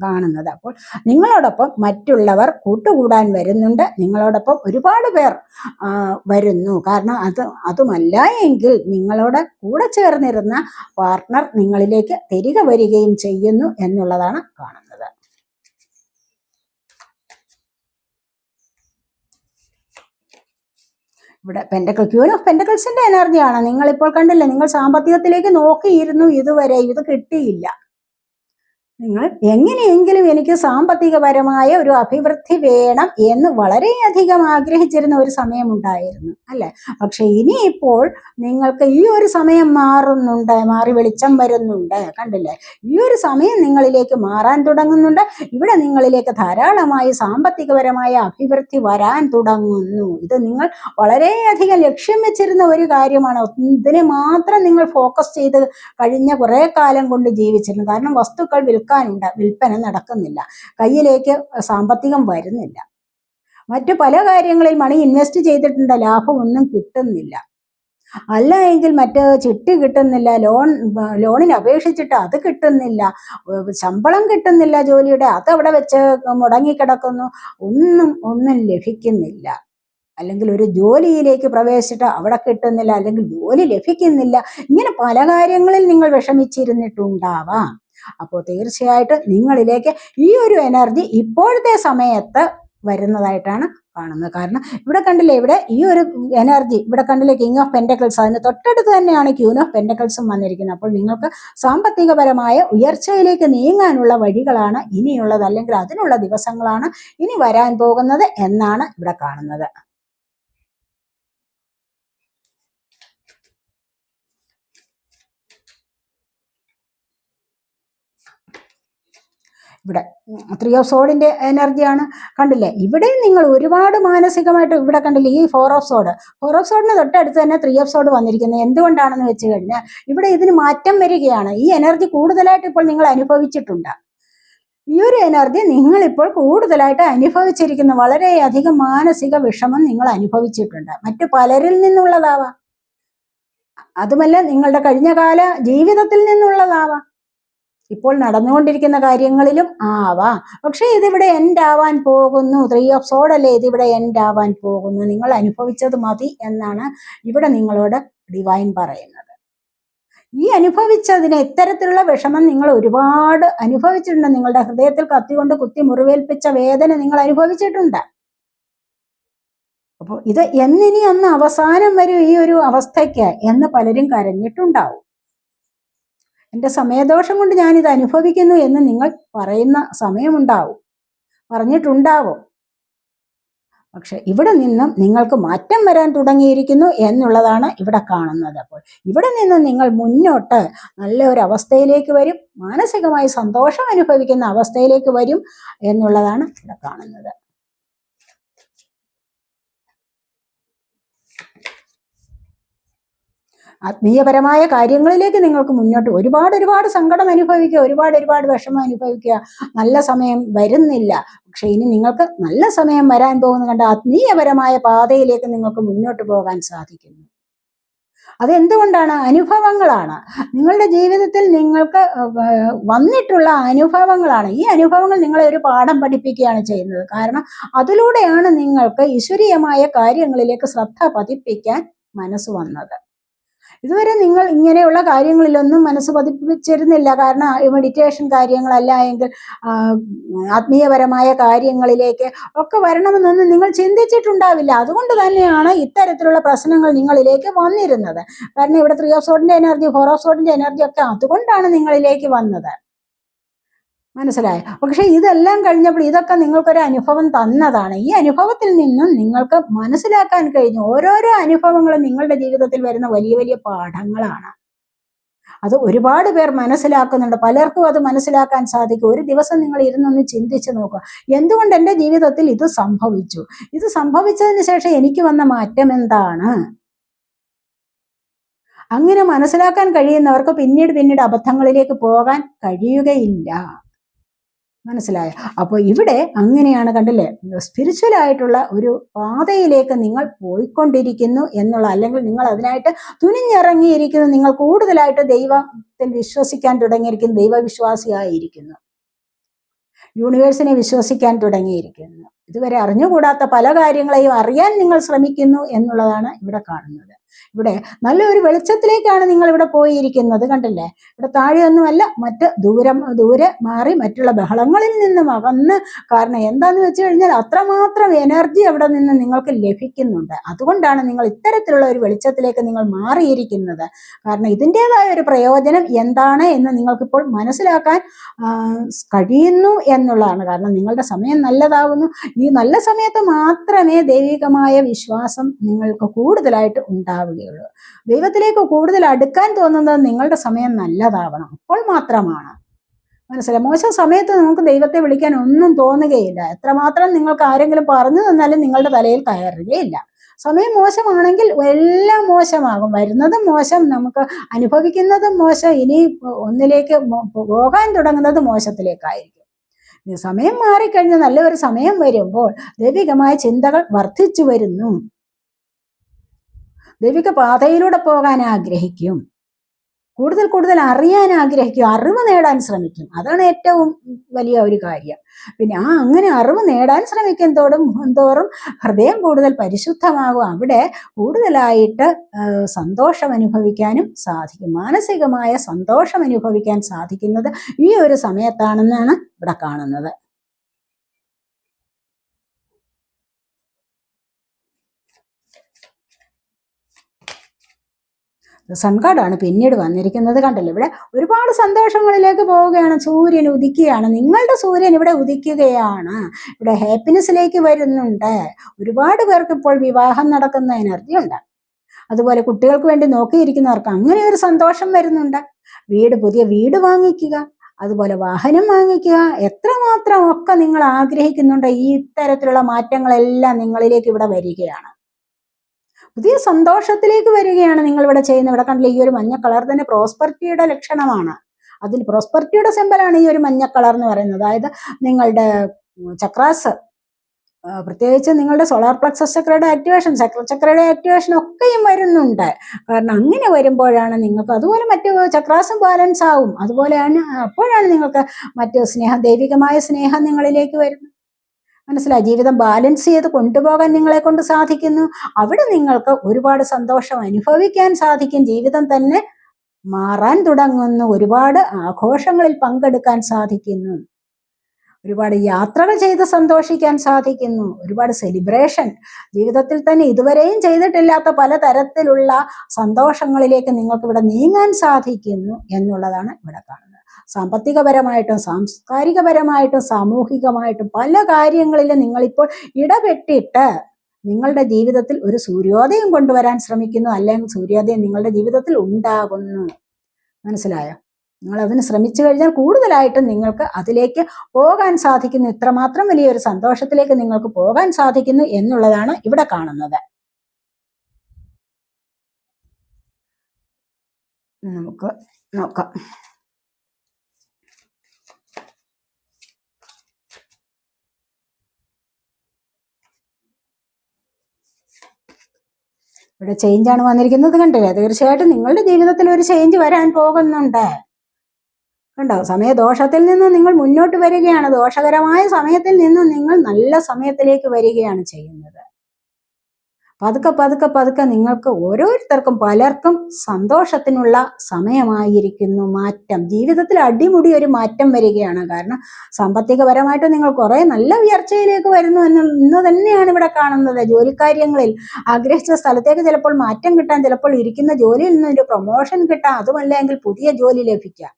കാണുന്നത്. അപ്പോൾ നിങ്ങളോടൊപ്പം മറ്റുള്ളവർ കൂട്ടുകൂടാൻ വരുന്നുണ്ട്, നിങ്ങളോടൊപ്പം ഒരുപാട് പേർ വരുന്നു. കാരണം അതുമല്ല എങ്കിൽ നിങ്ങളോട് കൂടെ ചേർന്നിരുന്ന പാർട്ട്ണർ നിങ്ങളിലേക്ക് തിരികെ വരികയും ചെയ്യുന്നു എന്നുള്ളതാണ് കാണുന്നത്. ഇവിടെ ക്യൂൻ ഓഫ് പെന്റക്കിൾസിന്റെ എനർജിയാണ്. നിങ്ങൾ ഇപ്പോൾ കണ്ടില്ലേ, നിങ്ങൾ സാമ്പത്തികത്തിലേക്ക് നോക്കിയിരുന്നു ഇതുവരെ, ഇത് കിട്ടിയില്ല. നിങ്ങൾ എങ്ങനെയെങ്കിലും എനിക്ക് സാമ്പത്തികപരമായ ഒരു അഭിവൃദ്ധി വേണം എന്ന് വളരെയധികം ആഗ്രഹിച്ചിരുന്ന ഒരു സമയമുണ്ടായിരുന്നു അല്ലെ. പക്ഷെ ഇനിയിപ്പോൾ നിങ്ങൾക്ക് ഈ ഒരു സമയം മാറി വെളിച്ചം വരുന്നുണ്ട്. കണ്ടില്ലേ, ഈ ഒരു സമയം നിങ്ങളിലേക്ക് മാറാൻ തുടങ്ങുന്നുണ്ട്. ഇവിടെ നിങ്ങളിലേക്ക് ധാരാളമായി സാമ്പത്തികപരമായ അഭിവൃദ്ധി വരാൻ തുടങ്ങുന്നു. ഇത് നിങ്ങൾ വളരെയധികം ലക്ഷ്യം വെച്ചിരുന്ന ഒരു കാര്യമാണ്. ഇതിനെ മാത്രം നിങ്ങൾ ഫോക്കസ് ചെയ്ത് കഴിഞ്ഞ കുറെ കാലം കൊണ്ട് ജീവിച്ചിരുന്നു. കാരണം വസ്തുക്കൾ വിൽപ്പന നടക്കുന്നില്ല, കയ്യിലേക്ക് സാമ്പത്തികം വരുന്നില്ല, മറ്റു പല കാര്യങ്ങളിൽ മണി ഇൻവെസ്റ്റ് ചെയ്തിട്ടുണ്ട്, ലാഭമൊന്നും കിട്ടുന്നില്ല, അല്ല എങ്കിൽ മറ്റ് ചിട്ടി കിട്ടുന്നില്ല, ലോണിന് അപേക്ഷിച്ചിട്ട് അത് കിട്ടുന്നില്ല, ശമ്പളം കിട്ടുന്നില്ല ജോലിയുടെ, അതവിടെ വെച്ച് മുടങ്ങിക്കിടക്കുന്നു, ഒന്നും ലഭിക്കുന്നില്ല. അല്ലെങ്കിൽ ഒരു ജോലിയിലേക്ക് പ്രവേശിച്ചിട്ട് അവിടെ കിട്ടുന്നില്ല, അല്ലെങ്കിൽ ജോലി ലഭിക്കുന്നില്ല. ഇങ്ങനെ പല കാര്യങ്ങളിൽ നിങ്ങൾ വിഷമിച്ചിരുന്നിട്ടുണ്ടാവാം. അപ്പോൾ തീർച്ചയായിട്ടും നിങ്ങളിലേക്ക് ഈ ഒരു എനർജി ഇപ്പോഴത്തെ സമയത്ത് വരുന്നതായിട്ടാണ് കാണുന്നത്. കാരണം ഇവിടെ കണ്ടില്ലേ, ഇവിടെ ഈ ഒരു എനർജി ഇവിടെ കണ്ടില്ലേ, കിങ് ഓഫ് പെന്റക്കിൾസ്, അതിന് തൊട്ടടുത്ത് തന്നെയാണ് ക്യൂൻ ഓഫ് പെന്റക്കിൾസും വന്നിരിക്കുന്നത്. അപ്പോൾ നിങ്ങൾക്ക് സാമ്പത്തികപരമായ ഉയർച്ചയിലേക്ക് നീങ്ങാനുള്ള വഴികളാണ് ഇനിയുള്ളത്, അല്ലെങ്കിൽ അതിനുള്ള ദിവസങ്ങളാണ് ഇനി വരാൻ പോകുന്നത് എന്നാണ് ഇവിടെ കാണുന്നത്. ഇവിടെ 3 ഓഫ് സോഡിന്റെ എനർജിയാണ്. കണ്ടില്ലേ, ഇവിടെ നിങ്ങൾ ഒരുപാട് മാനസികമായിട്ട്, ഇവിടെ കണ്ടില്ലേ ഈ 4 ഓഫ് സോഡിന് തൊട്ടടുത്ത് തന്നെ 3 ഓഫ് സോഡ് വന്നിരിക്കുന്നത്. എന്തുകൊണ്ടാണെന്ന് വെച്ച് കഴിഞ്ഞാൽ ഇവിടെ ഇതിന് മാറ്റം വരികയാണ്. ഈ എനർജി കൂടുതലായിട്ട് ഇപ്പോൾ നിങ്ങൾ അനുഭവിച്ചിട്ടുണ്ട്. ഈ ഒരു എനർജി നിങ്ങളിപ്പോൾ കൂടുതലായിട്ട് അനുഭവിച്ചിരിക്കുന്ന വളരെയധികം മാനസിക വിഷമം നിങ്ങൾ അനുഭവിച്ചിട്ടുണ്ട്. മറ്റു പലരിൽ നിന്നുള്ളതാവാം, അതുമല്ല നിങ്ങളുടെ കഴിഞ്ഞകാല ജീവിതത്തിൽ നിന്നുള്ളതാവാം, ഇപ്പോൾ നടന്നുകൊണ്ടിരിക്കുന്ന കാര്യങ്ങളിലും ആവാം. പക്ഷെ ഇതിവിടെ എൻഡ് ആവാൻ പോകുന്നു. 3 ഓഫ് സോഡ് അല്ലേ, ഇതിവിടെ എൻഡ് ആവാൻ പോകുന്നു. നിങ്ങൾ അനുഭവിച്ചത് മതി എന്നാണ് ഇവിടെ നിങ്ങളോട് ഡിവൈൻ പറയുന്നത്. ഈ അനുഭവിച്ചതിന് ഇത്തരത്തിലുള്ള വിഷമം നിങ്ങൾ ഒരുപാട് അനുഭവിച്ചിട്ടുണ്ട്. നിങ്ങളുടെ ഹൃദയത്തിൽ കത്തികൊണ്ട് കുത്തി മുറിവേൽപ്പിച്ച വേദന നിങ്ങൾ അനുഭവിച്ചിട്ടുണ്ട്. അപ്പോൾ ഇത് എന്നിനി ഒന്ന് അവസാനം വരും ഈ ഒരു അവസ്ഥയ്ക്ക് എന്ന് പലരും കരഞ്ഞിട്ടുണ്ടാവും. എൻ്റെ സമയദോഷം കൊണ്ട് ഞാനിത് അനുഭവിക്കുന്നു എന്ന് നിങ്ങൾ പറയുന്ന സമയമുണ്ടാവും, പറഞ്ഞിട്ടുണ്ടാവും. പക്ഷെ ഇവിടെ നിന്നും നിങ്ങൾക്ക് മാറ്റം വരാൻ തുടങ്ങിയിരിക്കുന്നു എന്നുള്ളതാണ് ഇവിടെ കാണുന്നത്. അപ്പോൾ ഇവിടെ നിന്നും നിങ്ങൾ മുന്നോട്ട് നല്ല ഒരു അവസ്ഥയിലേക്ക് വരും, മാനസികമായി സന്തോഷം അനുഭവിക്കുന്ന അവസ്ഥയിലേക്ക് വരും എന്നുള്ളതാണ് ഇവിടെ കാണുന്നത്. ആത്മീയപരമായ കാര്യങ്ങളിലേക്ക് നിങ്ങൾക്ക് മുന്നോട്ട് ഒരുപാട് സങ്കടം അനുഭവിക്കുക, ഒരുപാട് വിഷമം അനുഭവിക്കുക, നല്ല സമയം വരുന്നില്ല. പക്ഷെ ഇനി നിങ്ങൾക്ക് നല്ല സമയം വരാൻ പോകുന്ന കണ്ട ആത്മീയപരമായ പാതയിലേക്ക് നിങ്ങൾക്ക് മുന്നോട്ട് പോകാൻ സാധിക്കുന്നു. അതെന്തുകൊണ്ടാണ്? അനുഭവങ്ങളാണ്. നിങ്ങളുടെ ജീവിതത്തിൽ നിങ്ങൾക്ക് വന്നിട്ടുള്ള അനുഭവങ്ങളാണ്. ഈ അനുഭവങ്ങൾ നിങ്ങളെ ഒരു പാഠം പഠിപ്പിക്കുകയാണ് ചെയ്യുന്നത്. കാരണം അതിലൂടെയാണ് നിങ്ങൾക്ക് ഈശ്വരീയമായ കാര്യങ്ങളിലേക്ക് ശ്രദ്ധ പതിപ്പിക്കാൻ മനസ്സ് വന്നത്. ഇതുവരെ നിങ്ങൾ ഇങ്ങനെയുള്ള കാര്യങ്ങളിലൊന്നും മനസ്സ് പതിപ്പിച്ചിരുന്നില്ല. കാരണം മെഡിറ്റേഷൻ കാര്യങ്ങളല്ല എങ്കിൽ ആത്മീയപരമായ കാര്യങ്ങളിലേക്ക് ഒക്കെ വരണമെന്നൊന്നും നിങ്ങൾ ചിന്തിച്ചിട്ടുണ്ടാവില്ല. അതുകൊണ്ട് തന്നെയാണ് ഇത്തരത്തിലുള്ള പ്രശ്നങ്ങൾ നിങ്ങളിലേക്ക് വന്നിരുന്നത്. കാരണം ഇവിടെ 3 ഓഫ് സോഡിന്റെ എനർജി, 4 ഓഫ് സോഡിന്റെ എനർജി ഒക്കെ അതുകൊണ്ടാണ് നിങ്ങളിലേക്ക് വന്നത്. മനസ്സിലായോ? പക്ഷെ ഇതെല്ലാം കഴിഞ്ഞപ്പോൾ ഇതൊക്കെ നിങ്ങൾക്കൊരു അനുഭവം തന്നതാണ്. ഈ അനുഭവത്തിൽ നിന്നും നിങ്ങൾക്ക് മനസ്സിലാക്കാൻ കഴിഞ്ഞു. ഓരോരോ അനുഭവങ്ങളും നിങ്ങളുടെ ജീവിതത്തിൽ വരുന്ന വലിയ വലിയ പാഠങ്ങളാണ്. അത് ഒരുപാട് പേർ മനസ്സിലാക്കുന്നുണ്ട്. പലർക്കും അത് മനസ്സിലാക്കാൻ സാധിക്കും. ഒരു ദിവസം നിങ്ങൾ ഇരുന്നൊന്ന് ചിന്തിച്ചു നോക്കുക, എന്തുകൊണ്ട് എൻ്റെ ജീവിതത്തിൽ ഇത് സംഭവിച്ചു? ഇത് സംഭവിച്ചതിന് ശേഷം എനിക്ക് വന്ന മാറ്റം എന്താണ്? അങ്ങനെ മനസ്സിലാക്കാൻ കഴിയുന്നവർക്ക് പിന്നീട് അബദ്ധങ്ങളിലേക്ക് പോകാൻ കഴിയുകയില്ല. മനസ്സിലായോ? അപ്പോൾ ഇവിടെ അങ്ങനെയാണ്, കണ്ടില്ലേ? സ്പിരിച്വൽ ആയിട്ടുള്ള ഒരു പാതയിലേക്ക് നിങ്ങൾ പോയിക്കൊണ്ടിരിക്കുന്നു എന്നുള്ള, അല്ലെങ്കിൽ നിങ്ങൾ അതിനായിട്ട് തുനിഞ്ഞിറങ്ങിയിരിക്കുന്നു. നിങ്ങൾ കൂടുതലായിട്ട് ദൈവത്തിൽ വിശ്വസിക്കാൻ തുടങ്ങിയിരിക്കുന്നു, ദൈവവിശ്വാസിയായിരിക്കുന്നു, യൂണിവേഴ്സിനെ വിശ്വസിക്കാൻ തുടങ്ങിയിരിക്കുന്നു. ഇതുവരെ അറിഞ്ഞുകൂടാത്ത പല കാര്യങ്ങളെയും അറിയാൻ നിങ്ങൾ ശ്രമിക്കുന്നു എന്നുള്ളതാണ് ഇവിടെ കാണുന്നത്. ഇവിടെ നല്ലൊരു വെളിച്ചത്തിലേക്കാണ് നിങ്ങൾ ഇവിടെ പോയിരിക്കുന്നത്. കണ്ടില്ലേ? ഇവിടെ താഴെയൊന്നുമല്ല, ദൂരെ മാറി മറ്റുള്ള ബഹളങ്ങളിൽ നിന്നും അകന്ന്. കാരണം എന്താന്ന് വെച്ച് കഴിഞ്ഞാൽ അത്രമാത്രം എനർജി അവിടെ നിന്ന് നിങ്ങൾക്ക് ലഭിക്കുന്നുണ്ട്. അതുകൊണ്ടാണ് നിങ്ങൾ ഇത്തരത്തിലുള്ള ഒരു വെളിച്ചത്തിലേക്ക് നിങ്ങൾ മാറിയിരിക്കുന്നത്. കാരണം ഇതിൻ്റെതായ ഒരു പ്രയോജനം എന്താണ് എന്ന് നിങ്ങൾക്കിപ്പോൾ മനസ്സിലാക്കാൻ കഴിയുന്നു എന്നുള്ളതാണ്. കാരണം നിങ്ങളുടെ സമയം നല്ലതാവുന്നു. ഈ നല്ല സമയത്ത് മാത്രമേ ദൈവികമായ വിശ്വാസം നിങ്ങൾക്ക് കൂടുതലായിട്ട് ഉണ്ടാവുകയുള്ളൂ. ദൈവത്തിലേക്ക് കൂടുതൽ അടുക്കാൻ തോന്നുന്നത് നിങ്ങളുടെ സമയം നല്ലതാവണം, അപ്പോൾ മാത്രമാണ്. മനസ്സിലായി? മോശം സമയത്ത് നമുക്ക് ദൈവത്തെ വിളിക്കാൻ ഒന്നും തോന്നുകയില്ല. എത്രമാത്രം നിങ്ങൾക്ക് ആരെങ്കിലും പറഞ്ഞു തന്നാലും നിങ്ങളുടെ തലയിൽ കയറുകയില്ല. സമയം മോശമാണെങ്കിൽ എല്ലാം മോശമാകും. വരുന്നതും മോശം, നമുക്ക് അനുഭവിക്കുന്നതും മോശം, ഇനി ഒന്നിലേക്ക് പോകാൻ തുടങ്ങുന്നത് മോശത്തിലേക്കായിരിക്കും. സമയം മാറിക്കഴിഞ്ഞ് നല്ലൊരു സമയം വരുമ്പോൾ ദൈവികമായ ചിന്തകൾ വർദ്ധിച്ചു വരുന്നു. ദൈവിക പാതയിലൂടെ പോകാൻ ആഗ്രഹിക്കും, കൂടുതൽ അറിയാൻ ആഗ്രഹിക്കും, അറിവ് നേടാൻ ശ്രമിക്കും. അതാണ് ഏറ്റവും വലിയ ഒരു കാര്യം. പിന്നെ അങ്ങനെ അറിവ് നേടാൻ ശ്രമിക്കും തോറും ഹൃദയം കൂടുതൽ പരിശുദ്ധമാകും. അവിടെ കൂടുതലായിട്ട് സന്തോഷം അനുഭവിക്കാനും സാധിക്കും. മാനസികമായ സന്തോഷം അനുഭവിക്കാൻ സാധിക്കുന്നത് ഈ ഒരു സമയത്താണെന്നാണ് ഇവിടെ കാണുന്നത്. സൺകാർഡാണ് പിന്നീട് വന്നിരിക്കുന്നത്. കണ്ടല്ലോ, ഇവിടെ ഒരുപാട് സന്തോഷങ്ങളിലേക്ക് പോവുകയാണ്. സൂര്യൻ ഉദിക്കുകയാണ്, നിങ്ങളുടെ സൂര്യൻ ഇവിടെ ഉദിക്കുകയാണ്. ഇവിടെ ഹാപ്പിനെസ്സിലേക്ക് വരുന്നുണ്ട്. ഒരുപാട് പേർക്ക് ഇപ്പോൾ വിവാഹം നടക്കുന്ന എനർജി ഉണ്ട്. അതുപോലെ കുട്ടികൾക്ക് വേണ്ടി നോക്കിയിരിക്കുന്നവർക്ക് അങ്ങനെ ഒരു സന്തോഷം വരുന്നുണ്ട്. പുതിയ വീട് വാങ്ങിക്കുക, അതുപോലെ വാഹനം വാങ്ങിക്കുക, എത്രമാത്രം ഒക്കെ നിങ്ങൾ ആഗ്രഹിക്കുന്നുണ്ട്. ഈ ഇത്തരത്തിലുള്ള മാറ്റങ്ങളെല്ലാം നിങ്ങളിലേക്ക് ഇവിടെ വരികയാണ്. പുതിയ സന്തോഷത്തിലേക്ക് വരികയാണ് നിങ്ങൾ ഇവിടെ ചെയ്യുന്നത്. ഇവിടെ കണ്ടില്ല, ഈ ഒരു മഞ്ഞ കളർ തന്നെ പ്രോസ്പെറിറ്റിയുടെ ലക്ഷണമാണ്. അതിൽ പ്രോസ്പെറിറ്റിയുടെ സിമ്പലാണ് ഈ ഒരു മഞ്ഞ കളർ എന്ന് പറയുന്നത്. അതായത് നിങ്ങളുടെ ചക്രാസ്, പ്രത്യേകിച്ച് നിങ്ങളുടെ സോളാർ പ്ലക്സസ് ചക്രയുടെ ആക്ടിവേഷൻ, ചക്രയുടെ ആക്ടിവേഷൻ ഒക്കെയും വരുന്നുണ്ട്. കാരണം അങ്ങനെ വരുമ്പോഴാണ് നിങ്ങൾക്ക്, അതുപോലെ മറ്റു ചക്രാസും ബാലൻസ് ആവും. അതുപോലെയാണ്, അപ്പോഴാണ് നിങ്ങൾക്ക് മറ്റു ദൈവികമായ സ്നേഹം നിങ്ങളിലേക്ക് വരുന്നത്. മനസ്സിലായി? ജീവിതം ബാലൻസ് ചെയ്ത് കൊണ്ടുപോകാൻ നിങ്ങളെ കൊണ്ട് സാധിക്കുന്നു. അവിടെ നിങ്ങൾക്ക് ഒരുപാട് സന്തോഷം അനുഭവിക്കാൻ സാധിക്കും. ജീവിതം തന്നെ മാറാൻ തുടങ്ങുന്നു. ഒരുപാട് ആഘോഷങ്ങളിൽ പങ്കെടുക്കാൻ സാധിക്കുന്നു. ഒരുപാട് യാത്രകൾ ചെയ്ത് സന്തോഷിക്കാൻ സാധിക്കുന്നു. ഒരുപാട് സെലിബ്രേഷൻ, ജീവിതത്തിൽ തന്നെ ഇതുവരെയും ചെയ്തിട്ടില്ലാത്ത പലതരത്തിലുള്ള സന്തോഷങ്ങളിലേക്ക് നിങ്ങൾക്ക് ഇവിടെ നീങ്ങാൻ സാധിക്കുന്നു എന്നുള്ളതാണ് ഇവിടെ കാണുന്നത്. സാമ്പത്തികപരമായിട്ടും സാംസ്കാരികപരമായിട്ടും സാമൂഹികമായിട്ടും പല കാര്യങ്ങളിലും നിങ്ങളിപ്പോൾ ഇടപെട്ടിട്ട് നിങ്ങളുടെ ജീവിതത്തിൽ ഒരു സൂര്യോദയം കൊണ്ടുവരാൻ ശ്രമിക്കുന്നു, അല്ലെങ്കിൽ സൂര്യോദയം നിങ്ങളുടെ ജീവിതത്തിൽ ഉണ്ടാകുന്നു. മനസ്സിലായോ? നിങ്ങൾ അതിന് ശ്രമിച്ചു കഴിഞ്ഞാൽ കൂടുതലായിട്ടും നിങ്ങൾക്ക് അതിലേക്ക് പോകാൻ സാധിക്കുന്നു. ഇത്രമാത്രം വലിയൊരു സന്തോഷത്തിലേക്ക് നിങ്ങൾക്ക് പോകാൻ സാധിക്കുന്നു എന്നുള്ളതാണ് ഇവിടെ കാണുന്നത്. നമുക്ക് നോക്കാം. ഇവിടെ ചേഞ്ചാണ് വന്നിരിക്കുന്നത്. കണ്ടില്ലേ? തീർച്ചയായിട്ടും നിങ്ങളുടെ ജീവിതത്തിൽ ഒരു ചേഞ്ച് വരാൻ പോകുന്നുണ്ട്. കണ്ടോ? സമയദോഷത്തിൽ നിന്ന് നിങ്ങൾ മുന്നോട്ട് വരികയാണ്. ദോഷകരമായ സമയത്തിൽ നിന്ന് നിങ്ങൾ നല്ല സമയത്തിലേക്ക് വരികയാണ് ചെയ്യുന്നത്. പതുക്കെ പതുക്കെ പതുക്കെ നിങ്ങൾക്ക് ഓരോരുത്തർക്കും പലർക്കും സന്തോഷത്തിനുള്ള സമയമായിരിക്കുന്നു. മാറ്റം, ജീവിതത്തിൽ അടിമുടി ഒരു മാറ്റം വരികയാണ്. കാരണം സാമ്പത്തികപരമായിട്ട് നിങ്ങൾ കുറെ നല്ല ഉയർച്ചയിലേക്ക് വരുന്നു എന്ന് തന്നെയാണ് ഇവിടെ കാണുന്നത്. ജോലിക്കാര്യങ്ങളിൽ ആഗ്രഹിച്ച സ്ഥലത്തേക്ക് ചിലപ്പോൾ മാറ്റം കിട്ടാൻ, ചിലപ്പോൾ ഇരിക്കുന്ന ജോലിയിൽ നിന്ന് ഒരു പ്രൊമോഷൻ കിട്ടാം, അതുമല്ലെങ്കിൽ പുതിയ ജോലി ലഭിക്കാം.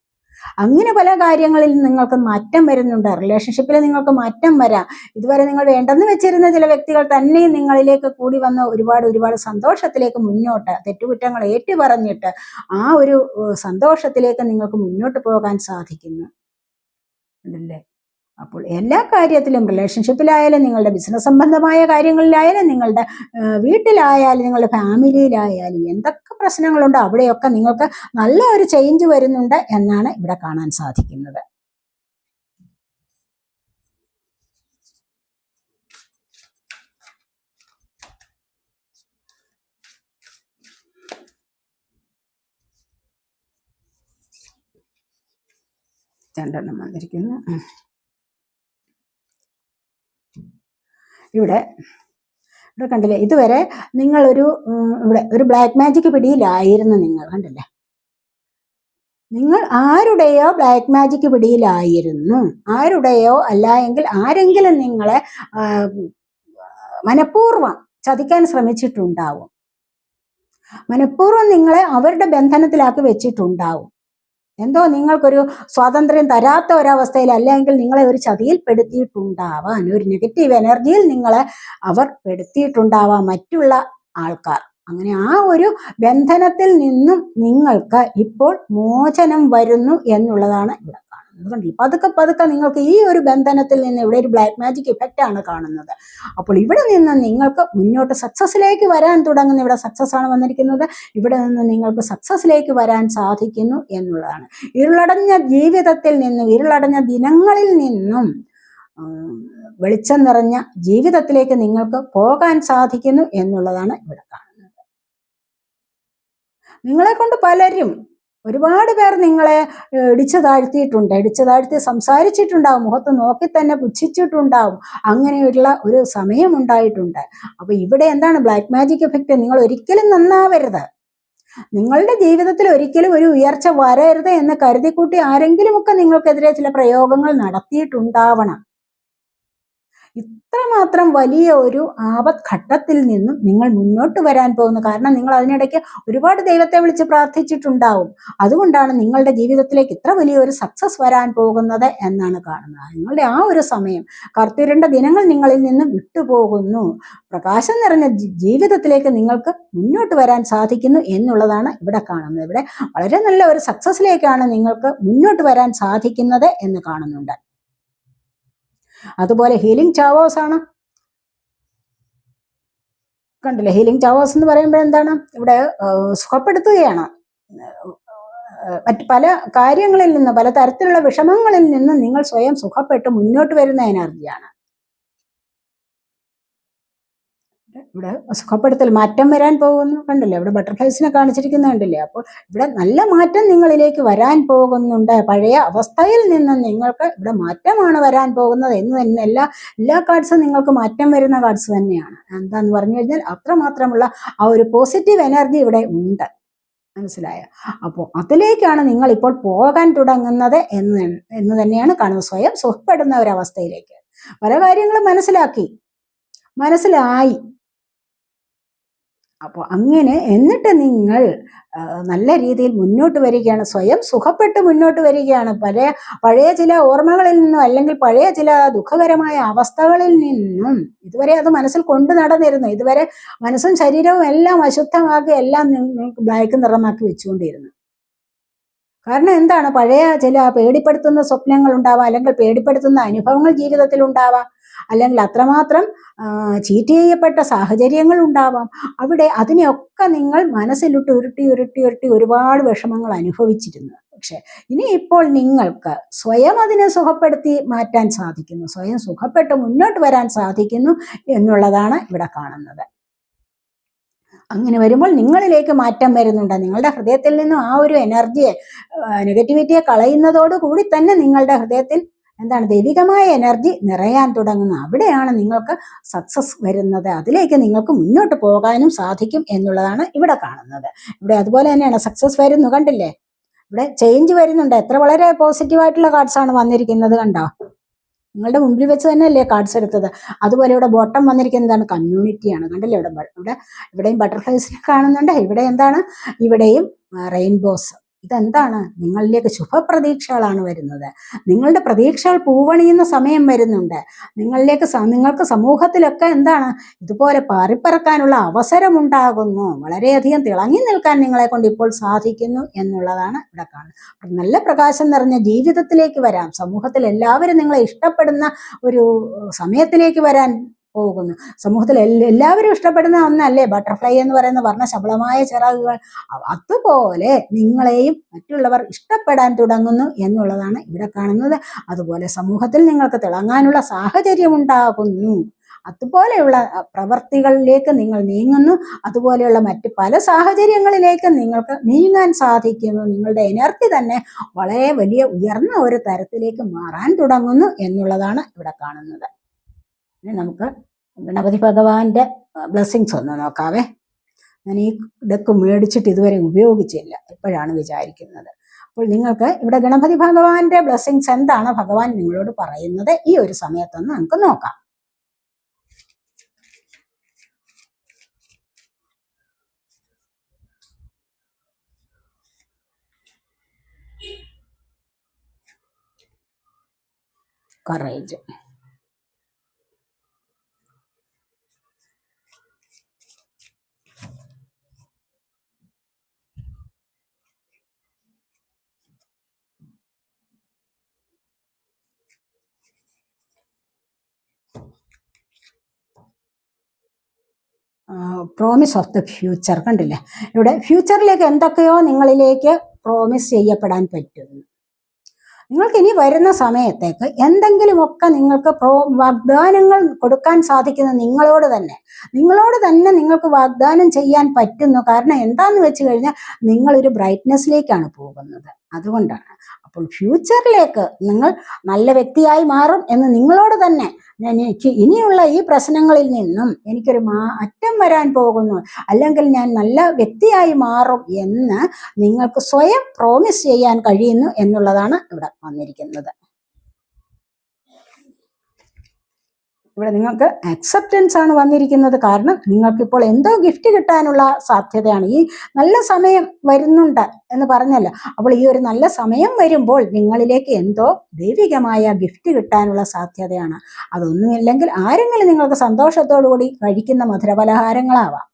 അങ്ങനെ പല കാര്യങ്ങളിൽ നിങ്ങൾക്ക് മാറ്റം വരുന്നുണ്ട്. റിലേഷൻഷിപ്പിൽ നിങ്ങൾക്ക് മാറ്റം വരാം. ഇതുവരെ നിങ്ങൾ വേണ്ടെന്ന് വെച്ചിരുന്ന ചില വ്യക്തികൾ തന്നെ നിങ്ങളിലേക്ക് കൂടി വന്ന് ഒരുപാട് സന്തോഷത്തിലേക്ക് മുന്നോട്ട്, തെറ്റുകുറ്റങ്ങൾ ഏറ്റുപറഞ്ഞിട്ട് ആ ഒരു സന്തോഷത്തിലേക്ക് നിങ്ങൾക്ക് മുന്നോട്ട് പോകാൻ സാധിക്കുന്നു. അല്ലേ? അപ്പോൾ എല്ലാ കാര്യത്തിലും, റിലേഷൻഷിപ്പിലായാലും, നിങ്ങളുടെ ബിസിനസ് സംബന്ധമായ കാര്യങ്ങളിലായാലും, നിങ്ങളുടെ വീട്ടിലായാലും, നിങ്ങളുടെ ഫാമിലിയിലായാലും എന്തൊക്കെ പ്രശ്നങ്ങളുണ്ടോ അവിടെയൊക്കെ നിങ്ങൾക്ക് നല്ല ഒരു ചേഞ്ച് വരുന്നുണ്ട് എന്നാണ് ഇവിടെ കാണാൻ സാധിക്കുന്നത്. രണ്ടെണ്ണം വന്നിരിക്കുന്നു. ഇവിടെ കണ്ടില്ലേ, ഇതുവരെ നിങ്ങളൊരു ഇവിടെ ഒരു ബ്ലാക്ക് മാജിക് പിടിയിലായിരുന്നു. നിങ്ങൾ കണ്ടില്ലേ, നിങ്ങൾ ആരുടെയോ ബ്ലാക്ക് മാജിക് പിടിയിലായിരുന്നു. ആരുടെയോ അല്ല എങ്കിൽ ആരെങ്കിലും നിങ്ങളെ മനഃപൂർവ്വം ചതിക്കാൻ ശ്രമിച്ചിട്ടുണ്ടാവും. മനഃപൂർവ്വം നിങ്ങളെ അവരുടെ ബന്ധനത്തിലാക്കി വെച്ചിട്ടുണ്ടാവും. എന്തോ നിങ്ങൾക്കൊരു സ്വാതന്ത്ര്യം തരാത്ത ഒരവസ്ഥയിൽ, അല്ലെങ്കിൽ നിങ്ങളെ ഒരു ചതിയിൽ പെടുത്തിയിട്ടുണ്ടാവാൻ, ഒരു നെഗറ്റീവ് എനർജിയിൽ നിങ്ങളെ അവർ പെടുത്തിയിട്ടുണ്ടാവാം മറ്റുള്ള ആൾക്കാർ. അങ്ങനെ ആ ഒരു ബന്ധനത്തിൽ നിന്നും നിങ്ങൾക്ക് ഇപ്പോൾ മോചനം വരുന്നു എന്നുള്ളതാണ് ഇവിടെ കാണുന്നത്. കണ്ടില്ല, പതുക്കെ പതുക്കെ നിങ്ങൾക്ക് ഈ ഒരു ബന്ധനത്തിൽ നിന്ന്, ഇവിടെ ഒരു ബ്ലാക്ക് മാജിക് ഇഫക്റ്റ് ആണ് കാണുന്നത്. അപ്പോൾ ഇവിടെ നിന്ന് നിങ്ങൾക്ക് മുന്നോട്ട് സക്സസിലേക്ക് വരാൻ തുടങ്ങുന്നു. ഇവിടെ സക്സസ് ആണ് വന്നിരിക്കുന്നത്. ഇവിടെ നിന്ന് നിങ്ങൾക്ക് സക്സസിലേക്ക് വരാൻ സാധിക്കുന്നു എന്നുള്ളതാണ്. ഇരുളടഞ്ഞ ജീവിതത്തിൽ നിന്നും, ഇരുളടഞ്ഞ ദിനങ്ങളിൽ നിന്നും വെളിച്ചം നിറഞ്ഞ ജീവിതത്തിലേക്ക് നിങ്ങൾക്ക് പോകാൻ സാധിക്കുന്നു എന്നുള്ളതാണ് ഇവിടെ കാണുന്നത്. നിങ്ങളെ കൊണ്ട് പലരും, ഒരുപാട് പേർ നിങ്ങളെ ഇടിച്ചു താഴ്ത്തി സംസാരിച്ചിട്ടുണ്ടാവും, മുഖത്ത് നോക്കി തന്നെ പുച്ഛിച്ചിട്ടുണ്ടാവും. അങ്ങനെയുള്ള ഒരു സമയം ഉണ്ടായിട്ടുണ്ട്. അപ്പൊ ഇവിടെ എന്താണ് ബ്ലാക്ക് മാജിക് എഫക്റ്റ്? നിങ്ങൾ ഒരിക്കലും നന്നാവരുത്. നിങ്ങളുടെ ജീവിതത്തിൽ ഒരിക്കലും ഒരു ഉയർച്ച വരരുത് എന്ന് കരുതിക്കൂട്ടി ആരെങ്കിലുമൊക്കെ നിങ്ങൾക്കെതിരെ ചില പ്രയോഗങ്ങൾ നടത്തിയിട്ടുണ്ടാവണം. ഇത്രമാത്രം വലിയ ഒരു ആപത്ഘട്ടത്തിൽ നിന്നും നിങ്ങൾ മുന്നോട്ട് വരാൻ പോകുന്നു. കാരണം നിങ്ങൾ അതിനിടയ്ക്ക് ഒരുപാട് ദൈവത്തെ വിളിച്ച് പ്രാർത്ഥിച്ചിട്ടുണ്ടാവും. അതുകൊണ്ടാണ് നിങ്ങളുടെ ജീവിതത്തിലേക്ക് ഇത്ര വലിയൊരു സക്സസ് വരാൻ പോകുന്നത് എന്നാണ് കാണുന്നത്. നിങ്ങളുടെ ആ ഒരു സമയം, കർത്തിരണ്ട ദിനങ്ങൾ നിങ്ങളിൽ നിന്ന് വിട്ടുപോകുന്നു. പ്രകാശം നിറഞ്ഞ ജീവിതത്തിലേക്ക് നിങ്ങൾക്ക് മുന്നോട്ട് വരാൻ സാധിക്കുന്നു എന്നുള്ളതാണ് ഇവിടെ കാണുന്നത്. ഇവിടെ വളരെ നല്ല ഒരു സക്സസിലേക്കാണ് നിങ്ങൾക്ക് മുന്നോട്ട് വരാൻ സാധിക്കുന്നത് എന്ന് കാണുന്നുണ്ട്. അതുപോലെ ഹീലിംഗ് ചാവേഴ്സ് ആണ്. കണ്ടില്ലേ, ഹീലിംഗ് ചാവേഴ്സ് എന്ന് പറയുമ്പോൾ എന്താണ്? ഇവിടെ സുഖപ്പെടുത്തുകയാണ്. മറ്റ് പല കാര്യങ്ങളിൽ നിന്ന്, പല തരത്തിലുള്ള വിഷമങ്ങളിൽ നിന്ന് നിങ്ങൾ സ്വയം സുഖപ്പെട്ട് മുന്നോട്ട് വരുന്ന എനർജിയാണ്. ഇവിടെ സുഖപ്പെടുത്തൽ, മാറ്റം വരാൻ പോകുന്നു. കണ്ടില്ലേ, ഇവിടെ ബട്ടർഫ്ലൈസിനെ കാണിച്ചിരിക്കുന്ന കണ്ടില്ലേ. അപ്പോൾ ഇവിടെ നല്ല മാറ്റം നിങ്ങളിലേക്ക് വരാൻ പോകുന്നുണ്ട്. പഴയ അവസ്ഥയിൽ നിന്ന് നിങ്ങൾക്ക് ഇവിടെ മാറ്റമാണ് വരാൻ പോകുന്നത് എന്ന് തന്നെ എല്ലാ കാർഡ്സും നിങ്ങൾക്ക് മാറ്റം വരുന്ന കാർഡ്സ് തന്നെയാണ്. എന്താന്ന് പറഞ്ഞു കഴിഞ്ഞാൽ അത്രമാത്രമുള്ള ആ ഒരു പോസിറ്റീവ് എനർജി ഇവിടെ ഉണ്ട്. മനസ്സിലായോ? അപ്പോൾ അതിലേക്കാണ് നിങ്ങൾ ഇപ്പോൾ പോകാൻ തുടങ്ങുന്നത് എന്ന് തന്നെയാണ് കാണുന്നത്. സ്വയം സുഖപ്പെടുന്ന ഒരവസ്ഥയിലേക്ക് പല കാര്യങ്ങളും മനസ്സിലായി. അപ്പോൾ അങ്ങനെ എന്നിട്ട് നിങ്ങൾ നല്ല രീതിയിൽ മുന്നോട്ട് വരികയാണ്, സ്വയം സുഖപ്പെട്ട് മുന്നോട്ട് വരികയാണ്. പഴയ ചില ഓർമ്മകളിൽ നിന്നും, അല്ലെങ്കിൽ പഴയ ചില ദുഃഖകരമായ അവസ്ഥകളിൽ നിന്നും, ഇതുവരെ അത് മനസ്സിൽ കൊണ്ടു നടന്നിരുന്നു. ഇതുവരെ മനസ്സും ശരീരവും എല്ലാം അശുദ്ധമാക്കി, എല്ലാം നിങ്ങൾക്ക് ബ്ലാക്ക് നിറമാക്കി വെച്ചുകൊണ്ടിരുന്നു. കാരണം എന്താണ്? പഴയ ചില പേടിപ്പെടുത്തുന്ന സ്വപ്നങ്ങൾ ഉണ്ടാവാം, അല്ലെങ്കിൽ പേടിപ്പെടുത്തുന്ന അനുഭവങ്ങൾ ജീവിതത്തിൽ ഉണ്ടാവാം, അല്ലെങ്കിൽ അത്രമാത്രം ചീറ്റ് ചെയ്യപ്പെട്ട സാഹചര്യങ്ങൾ ഉണ്ടാവാം. അവിടെ അതിനെയൊക്കെ നിങ്ങൾ മനസ്സിലിട്ട് ഉരുട്ടി ഒരുപാട് വിഷമങ്ങൾ അനുഭവിച്ചിരുന്നു. പക്ഷെ ഇനി ഇപ്പോൾ നിങ്ങൾക്ക് സ്വയം അതിനെ സുഖപ്പെടുത്തി മാറ്റാൻ സാധിക്കുന്നു, സ്വയം സുഖപ്പെട്ട് മുന്നോട്ട് വരാൻ സാധിക്കുന്നു എന്നുള്ളതാണ് ഇവിടെ കാണുന്നത്. അങ്ങനെ വരുമ്പോൾ നിങ്ങളിലേക്ക് മാറ്റം വരുന്നുണ്ട്. നിങ്ങളുടെ ഹൃദയത്തിൽ നിന്നും ആ ഒരു എനർജിയെ, നെഗറ്റിവിറ്റിയെ കളയുന്നതോടുകൂടി തന്നെ നിങ്ങളുടെ ഹൃദയത്തിൽ എന്താണ് ദൈവികമായ എനർജി നിറയാൻ തുടങ്ങുന്നു. അവിടെയാണ് നിങ്ങൾക്ക് സക്സസ് വരുന്നത്. അതിലേക്ക് നിങ്ങൾക്ക് മുന്നോട്ട് പോകാനും സാധിക്കും എന്നുള്ളതാണ് ഇവിടെ കാണുന്നത്. ഇവിടെ അതുപോലെ തന്നെയാണ് സക്സസ് വരുന്നു, കണ്ടില്ലേ? ഇവിടെ ചേഞ്ച് വരുന്നുണ്ട്. എത്ര വളരെ പോസിറ്റീവായിട്ടുള്ള കാർഡ്സ് ആണ് വന്നിരിക്കുന്നത്, കണ്ടോ? നിങ്ങളുടെ മുമ്പിൽ വെച്ച് തന്നെയല്ലേ കാർഡ്സ് എടുത്തത്. അതുപോലെ ഇവിടെ ബോട്ടം വന്നിരിക്കുന്നതാണ് കമ്മ്യൂണിറ്റിയാണ്, കണ്ടില്ലേ? ഇവിടെയും ബട്ടർഫ്ലൈസിനെ കാണുന്നുണ്ട്. ഇവിടെ എന്താണ്? ഇവിടെയും റെയിൻബോസ്. ഇതെന്താണ്? നിങ്ങളിലേക്ക് ശുഭപ്രതീക്ഷകളാണ് വരുന്നത്. നിങ്ങളുടെ പ്രതീക്ഷകൾ പൂവണിയുന്ന സമയം വരുന്നുണ്ട്. നിങ്ങൾക്ക് സമൂഹത്തിലൊക്കെ എന്താണ് ഇതുപോലെ പാറിപ്പറക്കാനുള്ള അവസരമുണ്ടാകുന്നു. വളരെയധികം തിളങ്ങി നിൽക്കാൻ നിങ്ങളെ കൊണ്ട് ഇപ്പോൾ സാധിക്കുന്നു എന്നുള്ളതാണ് ഇവിടെ കാണുന്നത്. നല്ല പ്രകാശം നിറഞ്ഞ ജീവിതത്തിലേക്ക് വരാം. സമൂഹത്തിൽ എല്ലാവരും നിങ്ങളെ ഇഷ്ടപ്പെടുന്ന ഒരു സമയത്തിലേക്ക് വരാൻ പോകുന്നു. സമൂഹത്തിൽ എല്ലാവരും ഇഷ്ടപ്പെടുന്ന ഒന്നല്ലേ ബട്ടർഫ്ലൈ എന്ന് പറയുന്ന വർണ്ണശബളമായ ചിറകുകൾ. അതുപോലെ നിങ്ങളെയും മറ്റുള്ളവർ ഇഷ്ടപ്പെടാൻ തുടങ്ങുന്നു എന്നുള്ളതാണ് ഇവിടെ കാണുന്നത്. അതുപോലെ സമൂഹത്തിൽ നിങ്ങൾക്ക് തിളങ്ങാനുള്ള സാഹചര്യം ഉണ്ടാകുന്നു. അതുപോലെയുള്ള പ്രവർത്തികളിലേക്ക് നിങ്ങൾ നീങ്ങുന്നു. അതുപോലെയുള്ള മറ്റ് പല സാഹചര്യങ്ങളിലേക്ക് നിങ്ങൾക്ക് നീങ്ങാൻ സാധിക്കുന്നു. നിങ്ങളുടെ എനർജി തന്നെ വളരെ വലിയ ഉയർന്ന ഒരു തരത്തിലേക്ക് മാറാൻ തുടങ്ങുന്നു എന്നുള്ളതാണ് ഇവിടെ കാണുന്നത്. ഇനി നമുക്ക് ഗണപതി ഭഗവാന്റെ ബ്ലെസ്സിങ്സ് ഒന്ന് നോക്കാവേ. ഞാൻ ഈ ഡെക്ക് മേടിച്ചിട്ട് ഇതുവരെ ഉപയോഗിച്ചില്ല, ഇപ്പോഴാണ് വിചാരിക്കുന്നത്. അപ്പോൾ നിങ്ങൾക്ക് ഇവിടെ ഗണപതി ഭഗവാന്റെ ബ്ലെസ്സിങ്സ് എന്താണ് ഭഗവാൻ നിങ്ങളോട് പറയുന്നത് ഈ ഒരു സമയത്തൊന്ന് നമുക്ക് നോക്കാം. Courage. Promise of the future, കണ്ടില്ലേ? ഇവിടെ ഫ്യൂച്ചറിലേക്ക് എന്തൊക്കെയോ നിങ്ങളിലേക്ക് പ്രോമിസ് ചെയ്യപ്പെടാൻ പറ്റുന്നു. നിങ്ങൾക്ക് ഇനി വരുന്ന സമയത്തേക്ക് എന്തെങ്കിലുമൊക്കെ നിങ്ങൾക്ക് വാഗ്ദാനങ്ങൾ കൊടുക്കാൻ സാധിക്കുന്ന നിങ്ങളോട് തന്നെ നിങ്ങൾക്ക് വാഗ്ദാനം ചെയ്യാൻ പറ്റുന്നു. കാരണം എന്താന്ന് വെച്ച് കഴിഞ്ഞാൽ നിങ്ങളൊരു ബ്രൈറ്റ്നെസ്സിലേക്കാണ് പോകുന്നത്. അതുകൊണ്ടാണ്. അപ്പോൾ ഫ്യൂച്ചറിലേക്ക് നിങ്ങൾ നല്ല വ്യക്തിയായി മാറും എന്ന് നിങ്ങളോട് തന്നെ, എനിക്ക് ഇനിയുള്ള ഈ പ്രശ്നങ്ങളിൽ നിന്നും എനിക്കൊരു മാറ്റം വരാൻ പോകുന്നു, അല്ലെങ്കിൽ ഞാൻ നല്ല വ്യക്തിയായി മാറും എന്ന് നിങ്ങൾക്ക് സ്വയം പ്രോമിസ് ചെയ്യാൻ കഴിയുന്നു എന്നുള്ളതാണ് ഇവിടെ വന്നിരിക്കുന്നത്. ഇവിടെ നിങ്ങൾക്ക് അക്സെപ്റ്റൻസ് ആണ് വന്നിരിക്കുന്നത്. കാരണം നിങ്ങൾക്കിപ്പോൾ എന്തോ ഗിഫ്റ്റ് കിട്ടാനുള്ള സാധ്യതയാണ്. ഈ നല്ല സമയം വരുന്നുണ്ട് എന്ന് പറഞ്ഞല്ലോ. അപ്പോൾ ഈ ഒരു നല്ല സമയം വരുമ്പോൾ നിങ്ങളിലേക്ക് എന്തോ ദൈവികമായ ഗിഫ്റ്റ് കിട്ടാനുള്ള സാധ്യതയാണ്. അതൊന്നുമില്ലെങ്കിൽ ആരെങ്കിലും നിങ്ങൾക്ക് സന്തോഷത്തോടു കൂടി കഴിക്കുന്ന മധുരപലഹാരങ്ങളാവാം.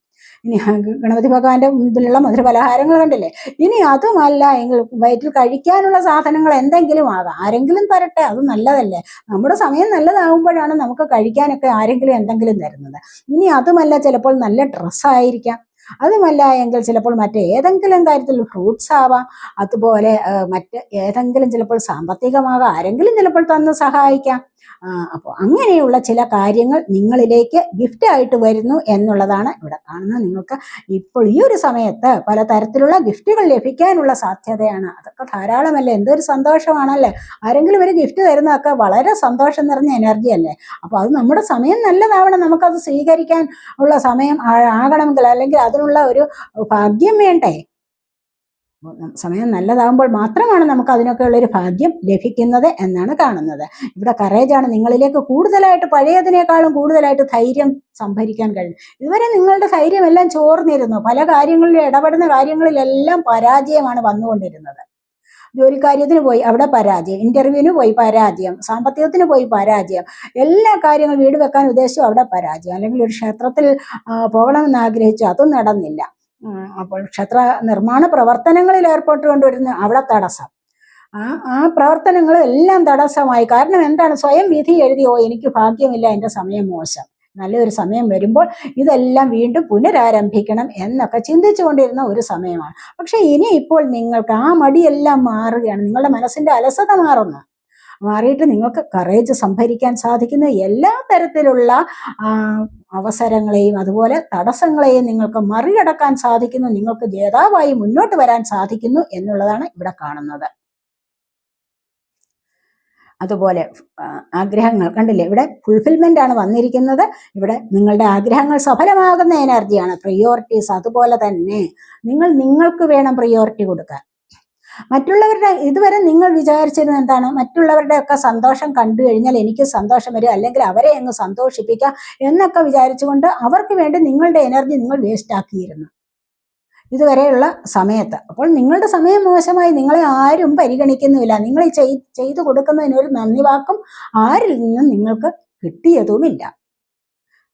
ഇനി ഗണപതി ഭഗവാന്റെ മുമ്പിലുള്ള മധുരപലഹാരങ്ങൾ കണ്ടില്ലേ? ഇനി അതുമല്ല എങ്കിൽ വയറ്റിൽ കഴിക്കാനുള്ള സാധനങ്ങൾ എന്തെങ്കിലും ആകാം. ആരെങ്കിലും തരട്ടെ, അത് നല്ലതല്ലേ? നമ്മുടെ സമയം നല്ലതാകുമ്പോഴാണ് നമുക്ക് കഴിക്കാനൊക്കെ ആരെങ്കിലും എന്തെങ്കിലും തരുന്നത്. ഇനി അതുമല്ല, ചിലപ്പോൾ നല്ല ഡ്രസ്സായിരിക്കാം. അതുമല്ല എങ്കിൽ ചിലപ്പോൾ മറ്റേതെങ്കിലും കാര്യത്തിൽ ഫ്രൂട്ട്സ് ആവാം. അതുപോലെ മറ്റ് ഏതെങ്കിലും ചിലപ്പോൾ സാമ്പത്തികമാകാം. ആരെങ്കിലും ചിലപ്പോൾ തന്ന് സഹായിക്കാം. അപ്പോൾ അങ്ങനെയുള്ള ചില കാര്യങ്ങൾ നിങ്ങളിലേക്ക് ഗിഫ്റ്റ് ആയിട്ട് വരുന്നു എന്നുള്ളതാണ് ഇവിടെ കാണുന്നത്. നിങ്ങൾക്ക് ഇപ്പോൾ ഈ ഒരു സമയത്ത് പലതരത്തിലുള്ള ഗിഫ്റ്റുകൾ ലഭിക്കാനുള്ള സാധ്യതയാണ്. അതൊക്കെ ധാരാളമല്ലേ? എന്തൊരു സന്തോഷമാണല്ലേ? ആരെങ്കിലും ഒരു ഗിഫ്റ്റ് തരുന്നതൊക്കെ വളരെ സന്തോഷം നിറഞ്ഞ എനർജി അല്ലേ? അപ്പോൾ അത് നമ്മുടെ സമയം നല്ലതാവണം, നമുക്കത് സ്വീകരിക്കാൻ ഉള്ള സമയം ആകണമെങ്കിൽ, അല്ലെങ്കിൽ അതിനുള്ള ഒരു ഭാഗ്യം വേണ്ടേ? സമയം നല്ലതാകുമ്പോൾ മാത്രമാണ് നമുക്ക് അതിനൊക്കെ ഉള്ളൊരു ഭാഗ്യം ലഭിക്കുന്നത് എന്നാണ് കാണുന്നത്. ഇവിടെ കറേജാണ്. നിങ്ങളിലേക്ക് കൂടുതലായിട്ട് പഴയതിനേക്കാളും കൂടുതലായിട്ട് ധൈര്യം സംഭരിക്കാൻ കഴിയും. ഇതുവരെ നിങ്ങളുടെ ധൈര്യം എല്ലാം ചോർന്നിരുന്നു. പല കാര്യങ്ങളിലും ഇടപെടുന്ന കാര്യങ്ങളിലെല്ലാം പരാജയമാണ് വന്നുകൊണ്ടിരുന്നത്. ജോലി കാര്യത്തിന് പോയി, അവിടെ പരാജയം. ഇന്റർവ്യൂവിന് പോയി പരാജയം. സാമ്പത്തികത്തിന് പോയി പരാജയം. എല്ലാ കാര്യങ്ങളും വീട് വെക്കാൻ ഉദ്ദേശിച്ചു, അവിടെ പരാജയം. അല്ലെങ്കിൽ ഒരു ക്ഷേത്രത്തിൽ പോകണമെന്ന് ആഗ്രഹിച്ചു, അതും നടന്നില്ല. അപ്പോൾ ക്ഷേത്ര നിർമ്മാണ പ്രവർത്തനങ്ങളിൽ ഏർപ്പെട്ടുകൊണ്ടിരുന്ന അവിടെ തടസ്സം. ആ പ്രവർത്തനങ്ങൾ എല്ലാം തടസ്സമായി. കാരണം എന്താണ്? സ്വയം വിധി എഴുതിയോ എനിക്ക് ഭാഗ്യമില്ല, എൻ്റെ സമയം മോശം, നല്ലൊരു സമയം വരുമ്പോൾ ഇതെല്ലാം വീണ്ടും പുനരാരംഭിക്കണം എന്നൊക്കെ ചിന്തിച്ചുകൊണ്ടിരുന്ന ഒരു സമയമാണ്. പക്ഷെ ഇനി ഇപ്പോൾ നിങ്ങൾക്ക് ആ മടിയെല്ലാം മാറുകയാണ്. നിങ്ങളുടെ മനസ്സിന്റെ അലസത മാറിയിട്ട് നിങ്ങൾക്ക് കറേജ് സംഭരിക്കാൻ സാധിക്കുന്ന എല്ലാ തരത്തിലുള്ള അവസരങ്ങളെയും അതുപോലെ തടസ്സങ്ങളെയും നിങ്ങൾക്ക് മറികടക്കാൻ സാധിക്കുന്നു. നിങ്ങൾക്ക് ജേതാവായി മുന്നോട്ട് വരാൻ സാധിക്കുന്നു എന്നുള്ളതാണ് ഇവിടെ കാണുന്നത്. അതുപോലെ ആഗ്രഹങ്ങൾ കണ്ടില്ലേ, ഇവിടെ ഫുൾഫിൽമെന്റ് ആണ് വന്നിരിക്കുന്നത്. ഇവിടെ നിങ്ങളുടെ ആഗ്രഹങ്ങൾ സഫലമാകുന്ന എനർജിയാണ്, പ്രിയോറിറ്റീസ്. അതുപോലെ തന്നെ നിങ്ങൾക്ക് വേണം പ്രിയോറിറ്റി കൊടുക്കാൻ. മറ്റുള്ളവരുടെ ഇതുവരെ നിങ്ങൾ വിചാരിച്ചിരുന്നത് എന്താണ്? മറ്റുള്ളവരുടെ ഒക്കെ സന്തോഷം കണ്ടു കഴിഞ്ഞാൽ എനിക്ക് സന്തോഷം വരും, അല്ലെങ്കിൽ അവരെ അങ്ങ് സന്തോഷിപ്പിക്കാം എന്നൊക്കെ വിചാരിച്ചുകൊണ്ട് അവർക്ക് വേണ്ടി നിങ്ങളുടെ എനർജി നിങ്ങൾ വേസ്റ്റ് ആക്കിയിരുന്നു ഇതുവരെയുള്ള സമയത്ത്. അപ്പോൾ നിങ്ങളുടെ സമയം മോശമായി, നിങ്ങളെ ആരും പരിഗണിക്കുന്നുമില്ല. നിങ്ങൾ ചെയ്തു കൊടുക്കുന്നതിന് ഒരു നന്ദി വാക്കും ആരിൽ നിന്നും നിങ്ങൾക്ക് കിട്ടിയതുമില്ല.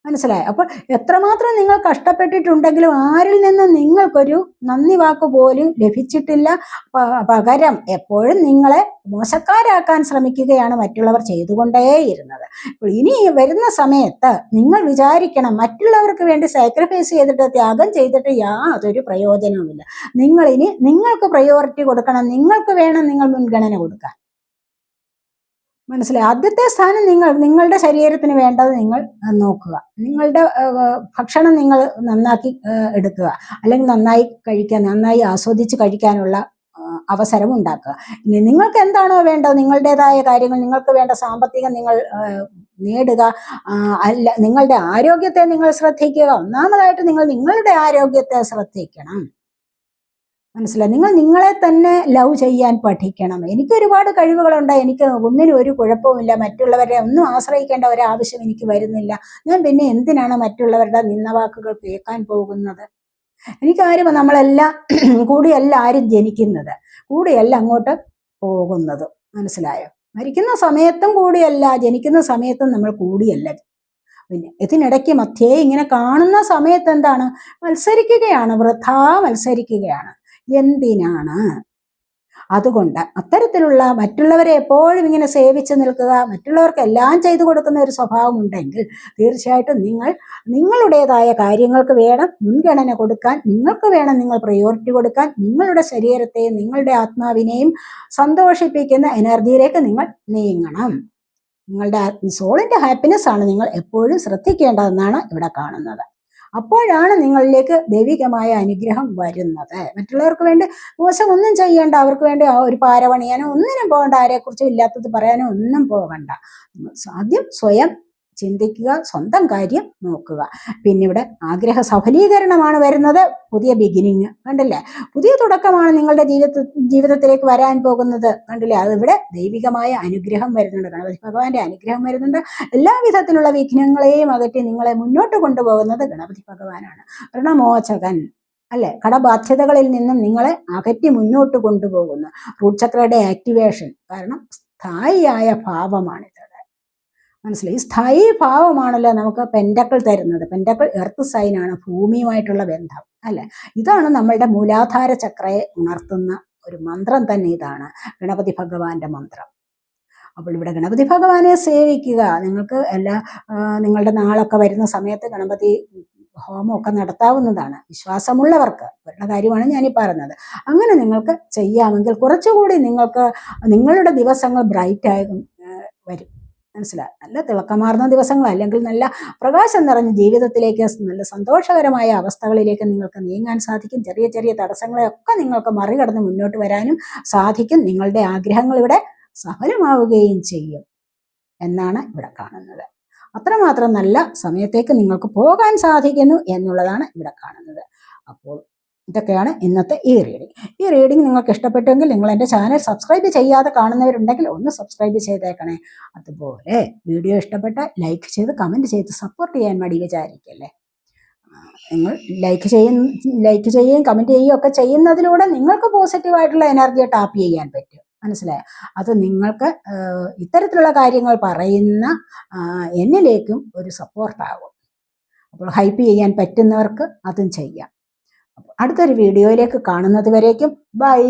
മനസ്സിലായി? അപ്പോൾ എത്രമാത്രം നിങ്ങൾ കഷ്ടപ്പെട്ടിട്ടുണ്ടെങ്കിലും ആരിൽ നിന്നും നിങ്ങൾക്കൊരു നന്ദി വാക്ക് പോലും ലഭിച്ചിട്ടില്ല. പകരം എപ്പോഴും നിങ്ങളെ മോശക്കാരാക്കാൻ ശ്രമിക്കുകയാണ് മറ്റുള്ളവർ ചെയ്തുകൊണ്ടേയിരുന്നത്. അപ്പോൾ ഇനി വരുന്ന സമയത്ത് നിങ്ങൾ വിചാരിക്കണം, മറ്റുള്ളവർക്ക് വേണ്ടി സാക്രിഫൈസ് ചെയ്തിട്ട്, ത്യാഗം ചെയ്തിട്ട് യാതൊരു പ്രയോജനവുമില്ല. നിങ്ങൾക്ക് പ്രയോറിറ്റി കൊടുക്കണം, നിങ്ങൾക്ക് വേണം നിങ്ങൾ മുൻഗണന കൊടുക്കാൻ. മനസ്സിലായി? ആദ്യത്തെ സ്ഥാനം നിങ്ങളുടെ ശരീരത്തിന് വേണ്ടത് നിങ്ങൾ നോക്കുക. നിങ്ങളുടെ ഭക്ഷണം നിങ്ങൾ നന്നാക്കി എടുക്കുക, അല്ലെങ്കിൽ നന്നായി കഴിക്കാൻ, നന്നായി ആസ്വദിച്ച് കഴിക്കാനുള്ള അവസരം ഉണ്ടാക്കുക. ഇനി നിങ്ങൾക്ക് എന്താണോ വേണ്ടത്, നിങ്ങളുടേതായ കാര്യങ്ങൾ, നിങ്ങൾക്ക് വേണ്ട സാമ്പത്തികം നിങ്ങൾ നേടുക. അല്ല, നിങ്ങളുടെ ആരോഗ്യത്തെ നിങ്ങൾ ശ്രദ്ധിക്കുക. ഒന്നാമതായിട്ട് നിങ്ങൾ നിങ്ങളുടെ ആരോഗ്യത്തെ ശ്രദ്ധിക്കണം. മനസ്സിലായി? നിങ്ങൾ നിങ്ങളെ തന്നെ ലവ് ചെയ്യാൻ പഠിക്കണം. എനിക്ക് ഒരുപാട് കഴിവുകളുണ്ട്, എനിക്ക് ഒന്നിനും ഒരു കുഴപ്പവുമില്ല, മറ്റുള്ളവരെ ഒന്നും ആശ്രയിക്കേണ്ട ഒരാവശ്യം എനിക്ക് വരുന്നില്ല. ഞാൻ പിന്നെ എന്തിനാണ് മറ്റുള്ളവരുടെ നിന്ദവാക്കുകൾ കേൾക്കാൻ പോകുന്നത്? എനിക്കാരും, നമ്മളെല്ലാം കൂടിയല്ല ആരും ജനിക്കുന്നത്, കൂടിയല്ല അങ്ങോട്ട് പോകുന്നത്. മനസ്സിലായോ? മരിക്കുന്ന സമയത്തും കൂടിയല്ല, ജനിക്കുന്ന സമയത്തും നമ്മൾ കൂടിയല്ല. പിന്നെ ഇതിനിടയ്ക്ക് മധ്യേ ഇങ്ങനെ കാണുന്ന സമയത്ത് എന്താണ്? മത്സരിക്കുകയാണ്, വൃഥാ മത്സരിക്കുകയാണ്. എന്തിനാണ്? അതുകൊണ്ട് അത്തരത്തിലുള്ള മറ്റുള്ളവരെ എപ്പോഴും ഇങ്ങനെ സേവിച്ച് നിൽക്കുക, മറ്റുള്ളവർക്ക് എല്ലാം ചെയ്തു കൊടുക്കുന്ന ഒരു സ്വഭാവം ഉണ്ടെങ്കിൽ തീർച്ചയായിട്ടും നിങ്ങളുടേതായ കാര്യങ്ങൾക്ക് വേണം മുൻഗണന കൊടുക്കാൻ. നിങ്ങൾക്ക് വേണം നിങ്ങൾ പ്രയോറിറ്റി കൊടുക്കാൻ. നിങ്ങളുടെ ശരീരത്തെയും നിങ്ങളുടെ ആത്മാവിനെയും സന്തോഷിപ്പിക്കുന്ന എനർജിയിലേക്ക് നിങ്ങൾ നീങ്ങണം. നിങ്ങളുടെ സോളിന്റെ ഹാപ്പിനെസ് ആണ് നിങ്ങൾ എപ്പോഴും ശ്രദ്ധിക്കേണ്ടതെന്നാണ് ഇവിടെ കാണുന്നത്. അപ്പോഴാണ് നിങ്ങളിലേക്ക് ദൈവികമായ അനുഗ്രഹം വരുന്നത്. മറ്റുള്ളവർക്ക് വേണ്ടി മോശം ഒന്നും ചെയ്യേണ്ട, അവർക്ക് വേണ്ടി ഒരു പാര പണിയാനോ ഒന്നിനും പോകണ്ട, ആരെക്കുറിച്ചും ഇല്ലാത്തത് പറയാനോ ഒന്നും പോകണ്ട. ആദ്യം സ്വയം ചിന്തിക്കുക, സ്വന്തം കാര്യം നോക്കുക. പിന്നെ ഇവിടെ ആഗ്രഹ സഫലീകരണമാണ് വരുന്നത്, പുതിയ ബിഗിനിങ്. കണ്ടില്ലേ? പുതിയ തുടക്കമാണ് നിങ്ങളുടെ ജീവിതത്തിലേക്ക് വരാൻ പോകുന്നത്. കണ്ടില്ലേ? അതിവിടെ ദൈവികമായ അനുഗ്രഹം വരുന്നുണ്ട്, ഗണപതി ഭഗവാന്റെ അനുഗ്രഹം വരുന്നുണ്ട്. എല്ലാവിധത്തിലുള്ള വിഘ്നങ്ങളെയും അകറ്റി നിങ്ങളെ മുന്നോട്ട് കൊണ്ടുപോകുന്നത് ഗണപതി ഭഗവാനാണ്. ഋണമോചകൻ അല്ലെ? കടബാധ്യതകളിൽ നിന്നും നിങ്ങളെ അകറ്റി മുന്നോട്ട് കൊണ്ടുപോകുന്നു. റൂട്ട് ചക്രയുടെ ആക്ടിവേഷൻ കാരണം സ്ഥായിയായ ഭാവമാണിത്. മനസ്സിലായി? സ്ഥായി ഭാവമാണല്ലോ നമുക്ക് പെൻഡക്കിൾ തരുന്നത്. പെൻഡക്കിൾ എർത്ത് സൈനാണ്, ഭൂമിയുമായിട്ടുള്ള ബന്ധം അല്ലെ? ഇതാണ് നമ്മളുടെ മൂലാധാര ചക്രയെ ഉണർത്തുന്ന ഒരു മന്ത്രം തന്നെ. ഇതാണ് ഗണപതി ഭഗവാന്റെ മന്ത്രം. അപ്പോൾ ഇവിടെ ഗണപതി ഭഗവാനെ സേവിക്കുക. നിങ്ങൾക്ക് നിങ്ങളുടെ നാളൊക്കെ വരുന്ന സമയത്ത് ഗണപതി ഹോമമൊക്കെ നടത്താവുന്നതാണ്, വിശ്വാസമുള്ളവർക്ക്. അവരുടെ കാര്യമാണ് ഞാനീ പറയുന്നത്. അങ്ങനെ നിങ്ങൾക്ക് ചെയ്യാമെങ്കിൽ കുറച്ചുകൂടി നിങ്ങൾക്ക് നിങ്ങളുടെ ദിവസങ്ങൾ ബ്രൈറ്റായി വരും. മനസ്സിലായി? നല്ല തിളക്കമാർന്ന ദിവസങ്ങൾ, അല്ലെങ്കിൽ നല്ല പ്രകാശം നിറഞ്ഞ ജീവിതത്തിലേക്ക്, നല്ല സന്തോഷകരമായ അവസ്ഥകളിലേക്ക് നിങ്ങൾക്ക് നീങ്ങാൻ സാധിക്കും. ചെറിയ ചെറിയ തടസ്സങ്ങളെയൊക്കെ നിങ്ങൾക്ക് മറികടന്ന് മുന്നോട്ട് വരാനും സാധിക്കും. നിങ്ങളുടെ ആഗ്രഹങ്ങൾ ഇവിടെ സഫലമാവുകയും ചെയ്യും എന്നാണ് ഇവിടെ കാണുന്നത്. അത്രമാത്രം നല്ല സമയത്തേക്ക് നിങ്ങൾക്ക് പോകാൻ സാധിക്കുന്നു എന്നുള്ളതാണ് ഇവിടെ കാണുന്നത്. അപ്പോൾ ഇതൊക്കെയാണ് ഇന്നത്തെ ഈ റീഡിംഗ്. ഈ റീഡിംഗ് നിങ്ങൾക്ക് ഇഷ്ടപ്പെട്ടെങ്കിൽ നിങ്ങൾ എൻ്റെ ചാനൽ സബ്സ്ക്രൈബ് ചെയ്യാതെ കാണുന്നവരുണ്ടെങ്കിൽ ഒന്ന് സബ്സ്ക്രൈബ് ചെയ്തേക്കണേ. അതുപോലെ വീഡിയോ ഇഷ്ടപ്പെട്ട ലൈക്ക് ചെയ്ത് കമൻറ്റ് ചെയ്ത് സപ്പോർട്ട് ചെയ്യാൻ മടി വിചാരിക്കല്ലേ. നിങ്ങൾ ലൈക്ക് ചെയ്യുകയും കമൻറ്റ് ചെയ്യുകയും ഒക്കെ ചെയ്യുന്നതിലൂടെ നിങ്ങൾക്ക് പോസിറ്റീവായിട്ടുള്ള എനർജിയെ ടാപ്പ് ചെയ്യാൻ പറ്റും. മനസ്സിലായോ? അത് നിങ്ങൾക്ക് ഇത്തരത്തിലുള്ള കാര്യങ്ങൾ പറയുന്ന എന്നിലേക്കും ഒരു സപ്പോർട്ടാകും. അപ്പോൾ ഹൈപ്പ് ചെയ്യാൻ പറ്റുന്നവർക്ക് അതും ചെയ്യാം. അടുത്തൊരു വീഡിയോയിലേക്ക് കാണുന്നത് വരേക്കും ബൈ.